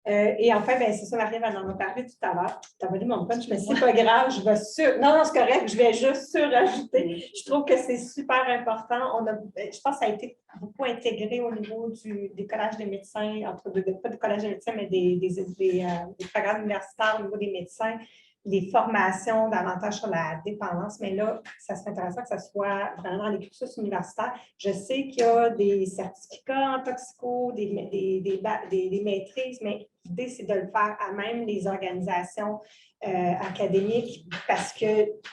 Et enfin, c'est ça, Marie, elle en a parlé tout à l'heure. Tu as volé mon punch, mais c'est pas grave, je vais Non, c'est correct, je vais juste surajouter. Je trouve que c'est super important. Je pense que ça a été beaucoup intégré au niveau des collèges des médecins, pas des collèges des médecins, mais des programmes universitaires au niveau des médecins, des formations davantage sur la dépendance. Mais là, ça serait intéressant que ça soit vraiment dans les cursus universitaires. Je sais qu'il y a des certificats en toxico, des maîtrises, mais l'idée, c'est de le faire à même les organisations académiques parce que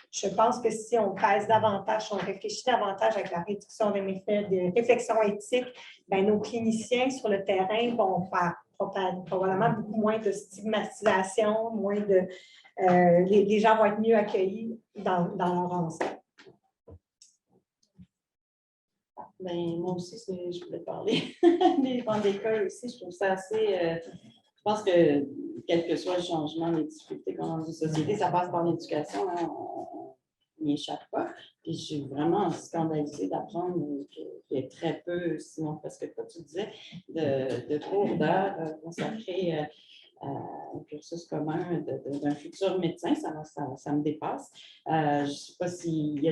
je pense que si on pèse davantage, si on réfléchit davantage avec la réduction des méfaits de réflexion éthique, nos cliniciens sur le terrain vont faire probablement beaucoup moins de stigmatisation, moins de... les gens vont être mieux accueillis dans leur ensemble. Moi aussi, je voulais parler des bancs d'école aussi. Je trouve ça assez... je pense que quel que soit le changement, les difficultés qu'on a dans une société, ça passe par l'éducation. Hein, on n'y échappe pas. Puis je suis vraiment scandalisée d'apprendre qu'il y a très peu, sinon presque pas, tu disais, de cours d'heures consacrés un cursus commun d'un futur médecin, ça me dépasse. Je ne sais pas s'il y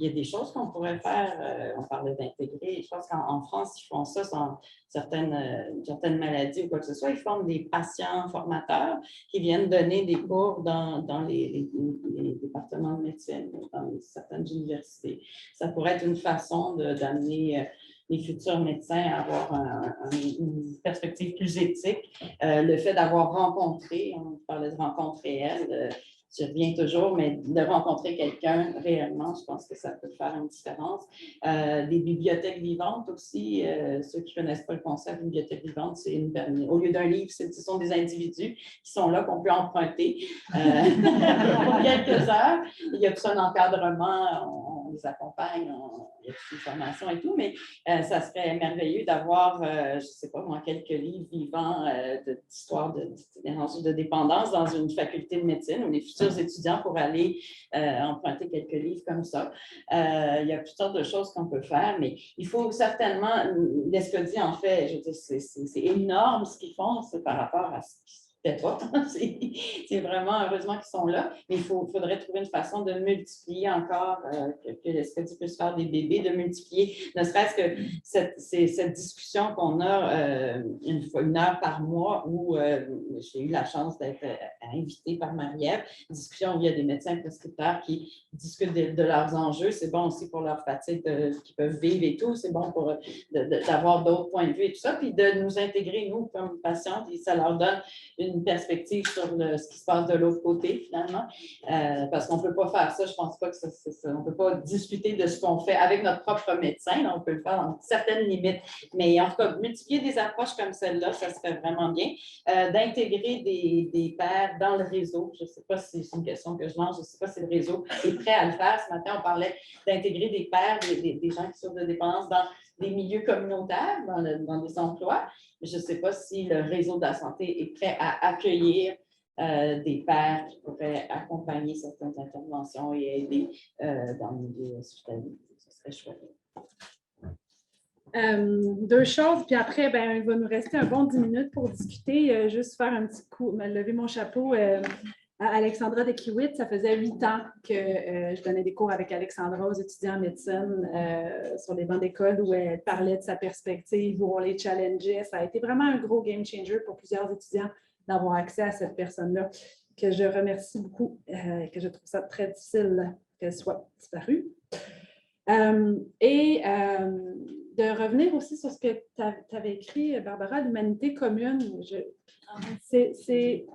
a des choses qu'on pourrait faire. On parlait d'intégrer. Je pense qu'en France, ils font ça sans certaines maladies ou quoi que ce soit. Ils forment des patients formateurs qui viennent donner des cours dans les départements de médecine, dans certaines universités. Ça pourrait être une façon d'amener les futurs médecins à avoir une perspective plus éthique. Le fait d'avoir rencontré, on parlait de rencontres réelles, je reviens toujours, mais de rencontrer quelqu'un réellement, je pense que ça peut faire une différence. Des bibliothèques vivantes aussi, ceux qui ne connaissent pas le concept de bibliothèque vivante, c'est au lieu d'un livre, ce sont des individus qui sont là, qu'on peut emprunter pour quelques heures. Il y a tout un encadrement, on les accompagne, il y a toute une formation et tout, mais ça serait merveilleux d'avoir, je ne sais pas moi, quelques livres vivants d'histoire de dépendance dans une faculté de médecine où les futurs étudiants pourraient aller emprunter quelques livres comme ça. Il y a toutes sortes de choses qu'on peut faire, mais il faut certainement, l'Escodie en fait, je veux dire, c'est énorme ce qu'ils font, c'est par rapport à ce qui pas. C'est vraiment heureusement qu'ils sont là, mais il faudrait trouver une façon de multiplier encore, que l'Escodie puisse faire des bébés, de multiplier, ne serait-ce que cette discussion qu'on a une heure par mois où j'ai eu la chance d'être invitée par Marie-Ève, une discussion où il y a des médecins prescripteurs qui discutent de leurs enjeux. C'est bon aussi pour leur fatigue qu'ils peuvent vivre et tout. C'est bon pour d'avoir d'autres points de vue et tout ça, puis de nous intégrer, nous, comme patientes, et ça leur donne une perspective sur ce qui se passe de l'autre côté, finalement. Parce qu'on ne peut pas faire ça, je ne pense pas que on ne peut pas discuter de ce qu'on fait avec notre propre médecin, là, on peut le faire dans certaines limites. Mais en tout cas, multiplier des approches comme celle-là, ça serait vraiment bien. D'intégrer des pairs dans le réseau, je ne sais pas si c'est une question que je lance, je ne sais pas si le réseau est prêt à le faire. Ce matin, on parlait d'intégrer des pairs, des gens qui souffrent de dépendance dans des milieux communautaires, dans des emplois. Je ne sais pas si le réseau de la santé est prêt à accueillir des pairs qui pourraient accompagner certaines interventions et aider dans le milieu hospitalier. Ce serait chouette. Deux choses, puis après, il va nous rester un bon 10 minutes pour discuter. Juste faire un petit coup, lever mon chapeau à Alexandra de Kiewit. Ça faisait 8 ans que je donnais des cours avec Alexandra aux étudiants en médecine sur les bancs d'école où elle parlait de sa perspective, où on les challengeait. Ça a été vraiment un gros game changer pour plusieurs étudiants d'avoir accès à cette personne-là, que je remercie beaucoup, que je trouve ça très difficile qu'elle soit disparue. De revenir aussi sur ce que tu avais écrit, Barbara, l'humanité commune. C'est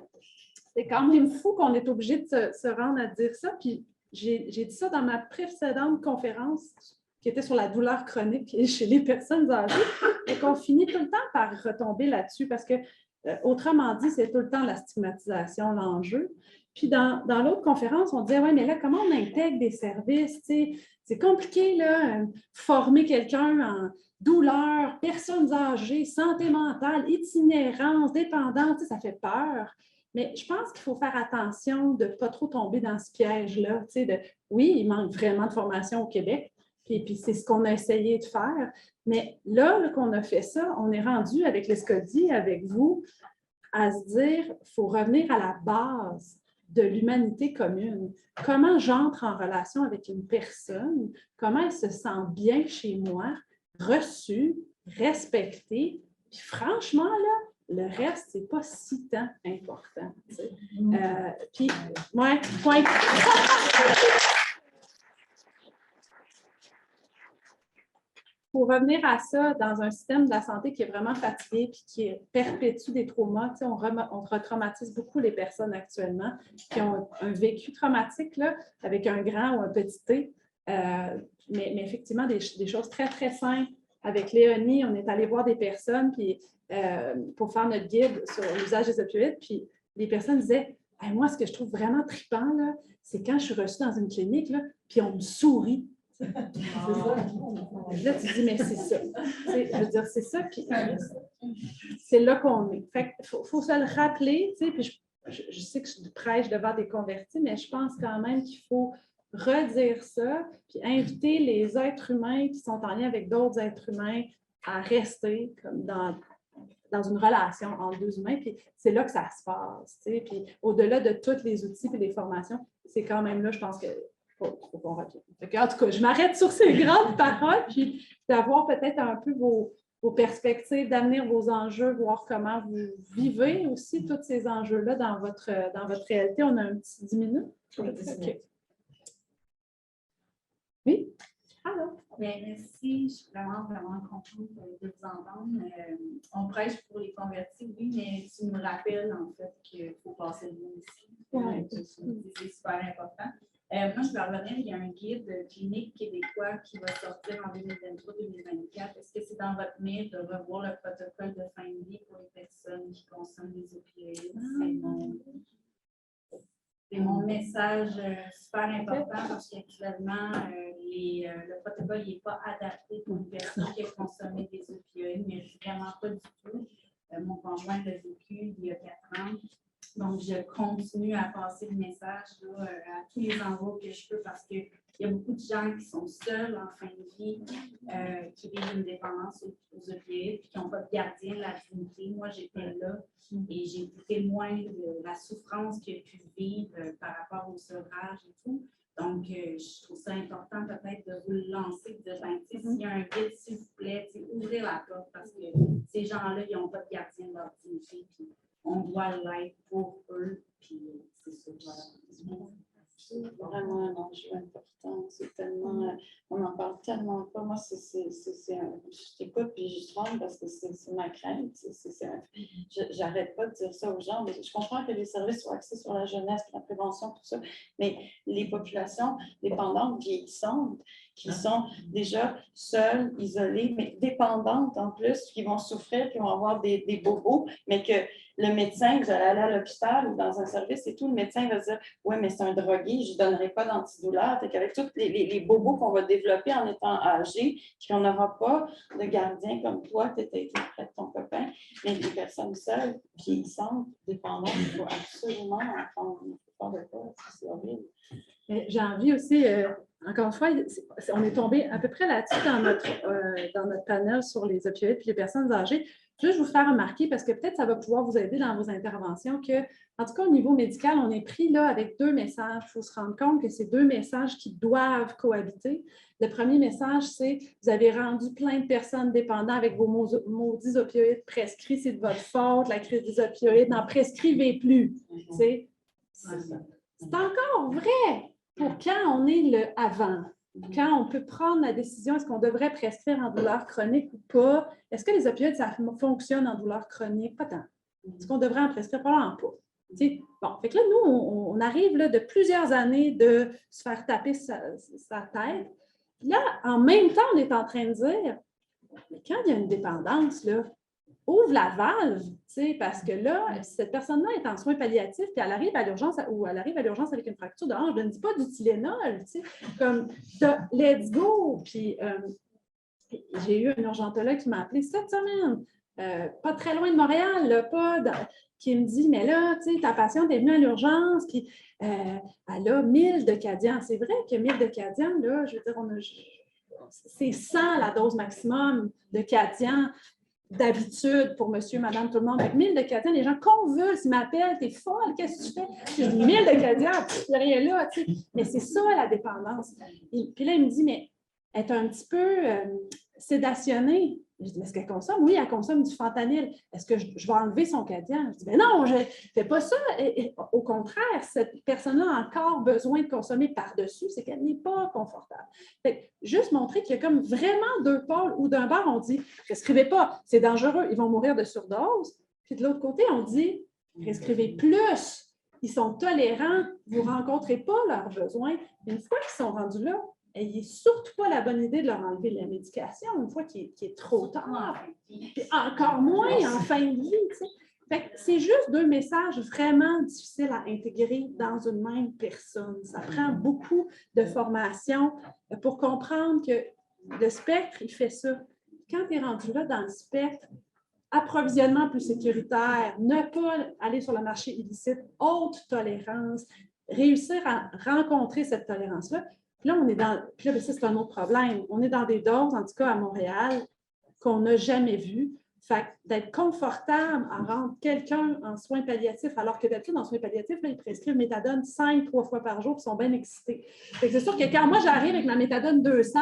quand même fou qu'on est obligé de se rendre à dire ça. Puis j'ai dit ça dans ma précédente conférence qui était sur la douleur chronique chez les personnes âgées, et qu'on finit tout le temps par retomber là-dessus parce que, autrement dit, c'est tout le temps la stigmatisation, l'enjeu. Puis dans l'autre conférence, on disait, ouais, mais là, comment on intègre des services? C'est compliqué, là, former quelqu'un en douleur, personnes âgées, santé mentale, itinérance, dépendance, ça fait peur. Mais je pense qu'il faut faire attention de ne pas trop tomber dans ce piège-là. Oui, il manque vraiment de formation au Québec, puis c'est ce qu'on a essayé de faire. Mais là qu'on a fait ça, on est rendu avec l'ESCODI, avec vous, à se dire qu'il faut revenir à la base de l'humanité commune. Comment j'entre en relation avec une personne, comment elle se sent bien chez moi, reçue, respectée. Puis franchement, là, le reste, c'est pas si tant important. Puis, ouais, point. Pour revenir à ça, dans un système de la santé qui est vraiment fatigué et qui perpétue des traumas, on retraumatise beaucoup les personnes actuellement qui ont un vécu traumatique là, avec un grand ou un petit T. Mais effectivement, des choses très, très simples. Avec Léonie, on est allé voir des personnes puis, pour faire notre guide sur l'usage des opioïdes. Puis les personnes disaient hey, moi, ce que je trouve vraiment trippant, c'est quand je suis reçue dans une clinique, là, puis on me sourit. C'est ça. Là, tu dis, mais c'est ça. Je veux dire, c'est ça, puis c'est là qu'on est. Fait qu'il faut se le rappeler, puis je sais que je prêche devant des convertis, mais je pense quand même qu'il faut redire ça, puis inviter les êtres humains qui sont en lien avec d'autres êtres humains à rester comme dans une relation entre deux humains, puis c'est là que ça se passe. Puis au-delà de tous les outils et les formations, c'est quand même là, je pense que faut qu'on revienne. En tout cas, je m'arrête sur ces grandes paroles, puis d'avoir peut-être un peu vos perspectives, d'amener vos enjeux, voir comment vous vivez aussi tous ces enjeux-là dans votre réalité. On a un petit 10 minutes. Oui, 10 minutes. Oui? Alors. Bien, merci. Je suis vraiment contente de vous entendre. On prêche pour les convertis, oui, mais tu me rappelles en fait qu'il faut passer le mot ici. Ouais. C'est super important. Moi, je vais revenir, il y a un guide clinique québécois qui va sortir en 2023-2024. Est-ce que c'est dans votre mire de revoir le protocole de fin de vie pour les personnes qui consomment des opioïdes? C'est mon message super important parce qu'actuellement, le protocole n'est pas adapté pour une personne qui a consommé des opioïdes, mais vraiment pas du tout. Mon conjoint l'a vécu il y a 4 ans. Donc, je continue à passer le message là, à tous les endroits que je peux parce qu'il y a beaucoup de gens qui sont seuls en fin de vie, qui vivent une dépendance aux opioïdes et qui n'ont pas de gardien de la dignité. Moi, j'étais là et j'ai été témoin de la souffrance qu'il a pu vivre par rapport au sevrage et tout. Donc, je trouve ça important peut-être de vous le lancer, de dire, ben, s'il y a un guide, s'il vous plaît, ouvrez la porte parce que ces gens-là, ils n'ont pas de gardien de leur dignité. Puis, on doit l'être pour eux, puis c'est ça. Voilà. C'est vraiment un enjeu important. C'est tellement, on n'en parle tellement pas. Moi, je t'écoute puis je tremble parce que c'est ma crainte. J'arrête pas de dire ça aux gens. Mais je comprends que les services soient axés sur la jeunesse, la prévention, tout ça. Mais les populations dépendantes, vieillissantes, qui sont déjà seules, isolées, mais dépendantes en plus, qui vont souffrir, qui vont avoir des bobos, mais que le médecin, vous allez aller à l'hôpital ou dans un service et tout, le médecin va dire « Oui, mais c'est un drogué, je ne donnerai pas d'antidouleur. » Fait qu'avec tous les bobos qu'on va développer en étant âgés, puis qu'on n'aura pas de gardien comme toi, tu étais près de ton copain, mais des personnes seules, vieillissantes, dépendantes, il faut absolument faire de quoi, c'est horrible. J'ai envie aussi, encore une fois, on est tombé à peu près là-dessus dans notre panel sur les opioïdes et les personnes âgées. Juste vous faire remarquer, parce que peut-être ça va pouvoir vous aider dans vos interventions, que, en tout cas, au niveau médical, on est pris là avec 2 messages. Il faut se rendre compte que c'est 2 messages qui doivent cohabiter. Le premier message, c'est vous avez rendu plein de personnes dépendantes avec vos maudits opioïdes prescrits, c'est de votre faute, la crise des opioïdes, n'en prescrivez plus. C'est encore vrai pour quand on est le avant. Quand on peut prendre la décision, est-ce qu'on devrait prescrire en douleur chronique ou pas? Est-ce que les opioïdes, ça fonctionne en douleur chronique? Pas tant. Est-ce qu'on devrait en prescrire? Probablement pas. Bon, fait que là, nous, on arrive là, de plusieurs années de se faire taper sa tête. Là, en même temps, on est en train de dire, mais quand il y a une dépendance, là, ouvre la valve, tu sais, parce que là, cette personne-là est en soins palliatifs, puis elle arrive à l'urgence ou elle arrive à l'urgence avec une fracture de hanche. Je ne dis pas du Tylenol, tu sais, comme let's go. Puis j'ai eu un urgentologue qui m'a appelé cette semaine, pas très loin de Montréal, là, qui me dit, mais là, tu sais, ta patiente est venue à l'urgence, puis elle a 1000 de Cadian. C'est vrai que 1000 de Cadian, là, je veux dire, c'est 100 la dose maximum de Cadian d'habitude pour monsieur, madame, tout le monde. Avec 1000 de Cadian, les gens convulsent, ils m'appellent, t'es folle, qu'est-ce que tu fais? Je dis 1000 de Cadian, il n'y a rien là, tu sais. Mais c'est ça la dépendance. Puis là, il me dit, mais elle est un petit peu sédationnée. Je dis, mais est-ce qu'elle consomme? Oui, elle consomme du fentanyl. Est-ce que je vais enlever son Cadian? Je dis, mais non, je ne fais pas ça. Et au contraire, cette personne-là a encore besoin de consommer par-dessus, c'est qu'elle n'est pas confortable. Fait que juste montrer qu'il y a comme vraiment deux pôles, où d'un bord, on dit, prescrivez pas, c'est dangereux, ils vont mourir de surdose. Puis de l'autre côté, on dit, prescrivez plus, ils sont tolérants, vous ne rencontrez pas leurs besoins. Une fois qu'ils sont rendus là, n'ayez surtout pas la bonne idée de leur enlever la médication une fois qu'il est trop tard. Puis encore moins en fin de vie. Tu sais. Fait que c'est juste deux messages vraiment difficiles à intégrer dans une même personne. Ça prend beaucoup de formation pour comprendre que le spectre, il fait ça. Quand tu es rendu là dans le spectre, approvisionnement plus sécuritaire, ne pas aller sur le marché illicite, haute tolérance, réussir à rencontrer cette tolérance-là. Puis là, on est dans. Puis là, ça, c'est un autre problème. On est dans des doses, en tout cas à Montréal, qu'on n'a jamais vues. Fait d'être confortable à rendre quelqu'un en soins palliatifs, alors que d'habitude, en soins palliatifs, là, ils prescrivent méthadone 3 fois par jour, puis ils sont bien excités. Fait que c'est sûr que quand moi, j'arrive avec ma méthadone 200,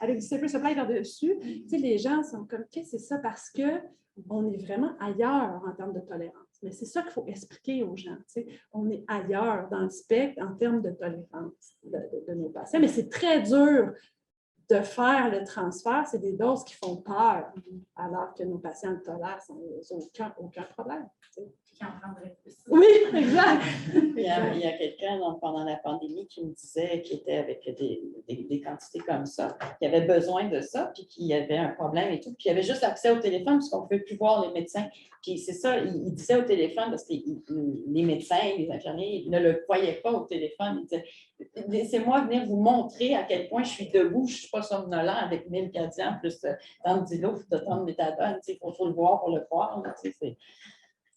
avec du Cypress Supply par-dessus, tu sais, les gens sont comme, qu'est-ce que c'est ça? Parce qu'on est vraiment ailleurs en termes de tolérance. Mais c'est ça qu'il faut expliquer aux gens. Tu sais. On est ailleurs dans le spectre en termes de tolérance de nos patients. Mais c'est très dur de faire le transfert. C'est des doses qui font peur, alors que nos patients le tolèrent sans aucun problème. Tu sais. Qui en prendrait plus. Oui, exact. Il y a quelqu'un pendant la pandémie qui me disait qu'il était avec des quantités comme ça, qui avait besoin de ça, puis qu'il avait un problème et tout, puis il avait juste accès au téléphone puisqu'on ne pouvait plus voir les médecins. Puis c'est ça, il disait au téléphone parce que les médecins, les infirmiers, ils ne le voyaient pas au téléphone. Il disait, laissez-moi venir vous montrer à quel point je suis debout, je ne suis pas somnolent avec 1000 Cadian plus tant de dilos, de tant de méthadone. Il faut le voir pour le croire.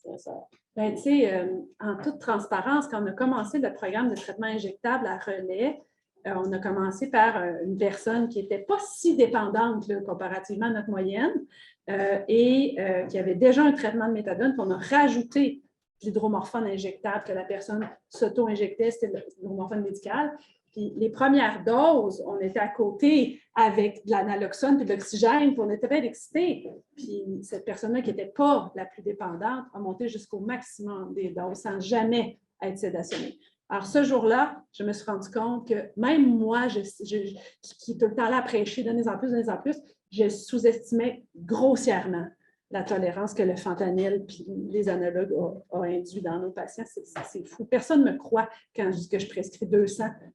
C'est ça. Ben, tu sais, en toute transparence, quand on a commencé le programme de traitement injectable à relais, on a commencé par une personne qui n'était pas si dépendante là, comparativement à notre moyenne et qui avait déjà un traitement de méthadone, puis on a rajouté l'hydromorphone injectable que la personne s'auto-injectait, c'était l'hydromorphone médical. Puis les premières doses, on était à côté avec de l'analoxone et de l'oxygène, puis on était bien excités. Puis cette personne-là qui n'était pas la plus dépendante a monté jusqu'au maximum des doses sans jamais être sédationnée. Alors ce jour-là, je me suis rendu compte que même moi, qui est tout le temps là à prêcher, donnez-en plus, je sous-estimais grossièrement la tolérance que le fentanyl et les analogues ont induit dans nos patients. C'est fou. Personne ne me croit quand je dis que je prescris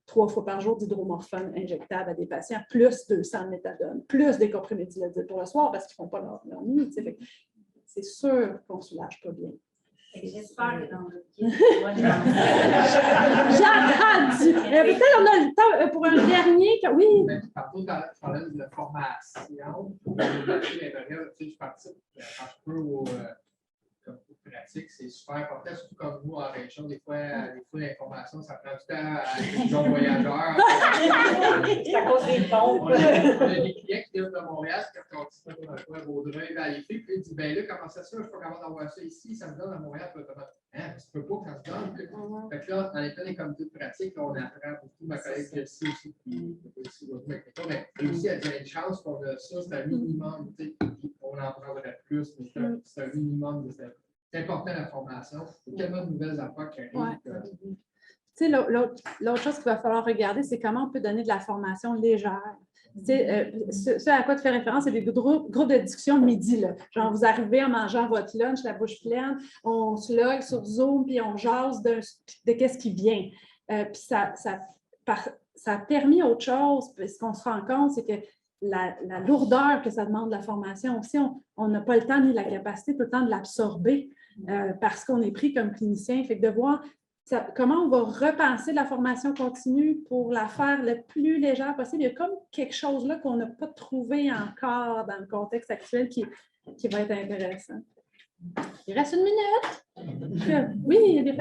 3 fois par jour d'hydromorphone injectable à des patients, plus 200 de méthadone, plus des comprimés d'Iledil pour le soir parce qu'ils ne font pas leur nuit. C'est sûr qu'on ne soulage pas bien. J'espère que dans le guide, peut-être on a le temps pour un dernier. Oui. Mais tantôt, dans le problème de formation, je participe quand je peux aux pratiques, c'est super important, surtout comme nous en région, des fois l'information, ça prend du temps à des gens voyageurs. C'est à cause des pompes. On a des clients qui viennent de Montréal, quand on dit dans le coin Vaudreuil, Valleyfield, puis ils disent, ben là, comment ça se fait, je ne suis pas capable d'envoyer ça ici, ça me donne à Montréal, tu ne peux pas que ça se donne. Fait que là, dans l'état des comités de pratique, on apprend beaucoup, ma collègue Jessie aussi, qui est ici, mais aussi, elle dit, il y a une chance qu'on a ça, c'est un minimum, on en prendrait plus, mais c'est un minimum de ça. C'est important la formation. Il y a tellement de nouvelles affaires qui arrivent. Tu sais, l'autre chose qu'il va falloir regarder, c'est comment on peut donner de la formation légère. Ce à quoi tu fais référence, c'est des groupes de discussion midi. Là. Genre, vous arrivez en mangeant votre lunch, la bouche pleine, on se log sur Zoom, puis on jase de qu'est-ce qui vient. Puis ça a permis autre chose. Puis ce qu'on se rend compte, c'est que la lourdeur que ça demande de la formation aussi, on n'a pas le temps ni la capacité tout le temps de l'absorber parce qu'on est pris comme clinicien. Fait que de voir comment on va repenser la formation continue pour la faire le plus légère possible. Il y a comme quelque chose là qu'on n'a pas trouvé encore dans le contexte actuel qui va être intéressant. Il reste 1 minute. Oui, il y a des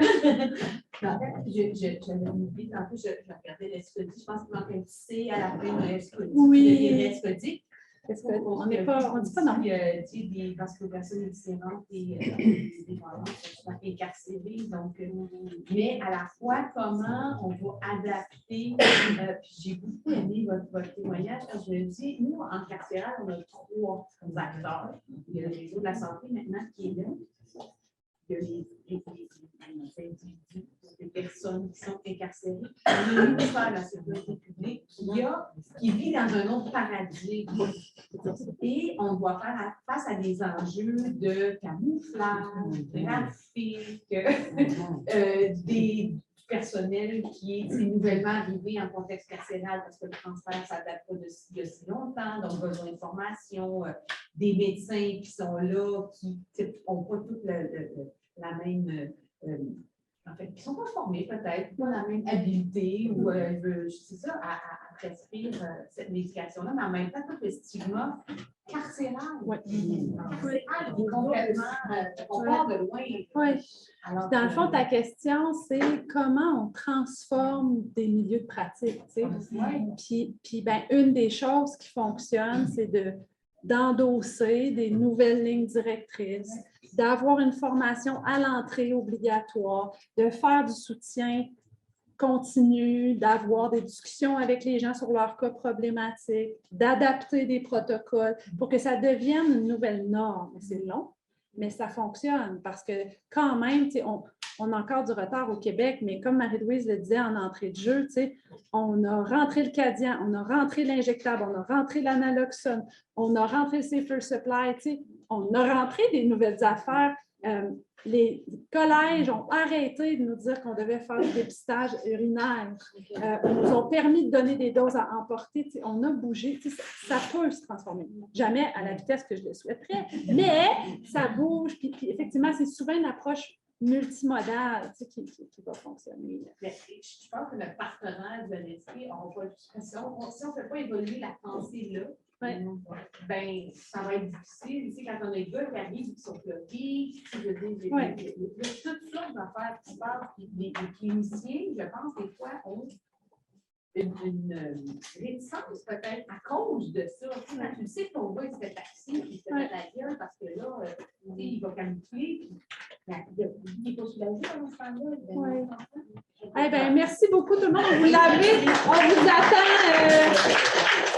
En fait, j'avais oublié, en plus, je regardais l'ESCODI. Je pense qu'il manque un petit C à la fin de l'ESCODI. Oui. De l'ESCODI. On ne dit pas non. Parce que les personnes différentes et sont incarcérées. Donc, mais à la fois, comment on va adapter. Puis j'ai beaucoup aimé votre témoignage. Quand je le dis, nous, en carcéral, on a 3 acteurs. Il y a le réseau de la santé maintenant qui est là. Il y a les individus, les personnes qui sont incarcérées. Il y a le ministère de la Sécurité publique qui vit dans un autre paradigme. Et on doit faire face à des enjeux de camouflage, de trafic, du personnel qui est nouvellement arrivé en contexte carcéral parce que le transfert, ça date pas de si longtemps, donc besoin de formation, des médecins qui sont là, qui n'ont pas toute la même... en fait, qui ne sont pas formés peut-être, pas la même habilité ou c'est ça, à prescrire cette médication-là, mais en même temps, tout le stigma carcéral. Oui. Carcéral, complètement, on part de loin. Oui. Alors, dans le fond, ta question, c'est comment on transforme des milieux de pratique. Puis ben, une des choses qui fonctionne, c'est d'endosser des nouvelles lignes directrices, d'avoir une formation à l'entrée obligatoire, de faire du soutien continu, d'avoir des discussions avec les gens sur leurs cas problématiques, d'adapter des protocoles pour que ça devienne une nouvelle norme. C'est long, mais ça fonctionne parce que quand même, on a encore du retard au Québec, mais comme Marie-Louise le disait en entrée de jeu, on a rentré le Cadian, on a rentré l'injectable, on a rentré l'analoxone, on a rentré le Safer Supply, on a rentré des nouvelles affaires. Les collèges ont arrêté de nous dire qu'on devait faire du dépistage urinaire. Ils nous ont permis de donner des doses à emporter. On a bougé. Ça peut se transformer. Jamais à la vitesse que je le souhaiterais, mais ça bouge. Puis effectivement, c'est souvent une approche multimodale qui va fonctionner. Mais je pense que le partenaire de l'esprit n'aura pas de si on ne fait pas évoluer la pensée là, ben, ça va être difficile. Quand on a des gars qui arrivent qui sont bloqués, toutes sortes d'affaires qui se passent. Les cliniciens, je pense, des fois, ont une réticence peut-être à cause de ça. Quand tu sais que ton gars, il se fait taxer, il se fait la gueule parce que là, il va qualifier, il n'est pas soulagé dans ce temps-là. Merci beaucoup tout le monde. Vous l'avez. On vous attend.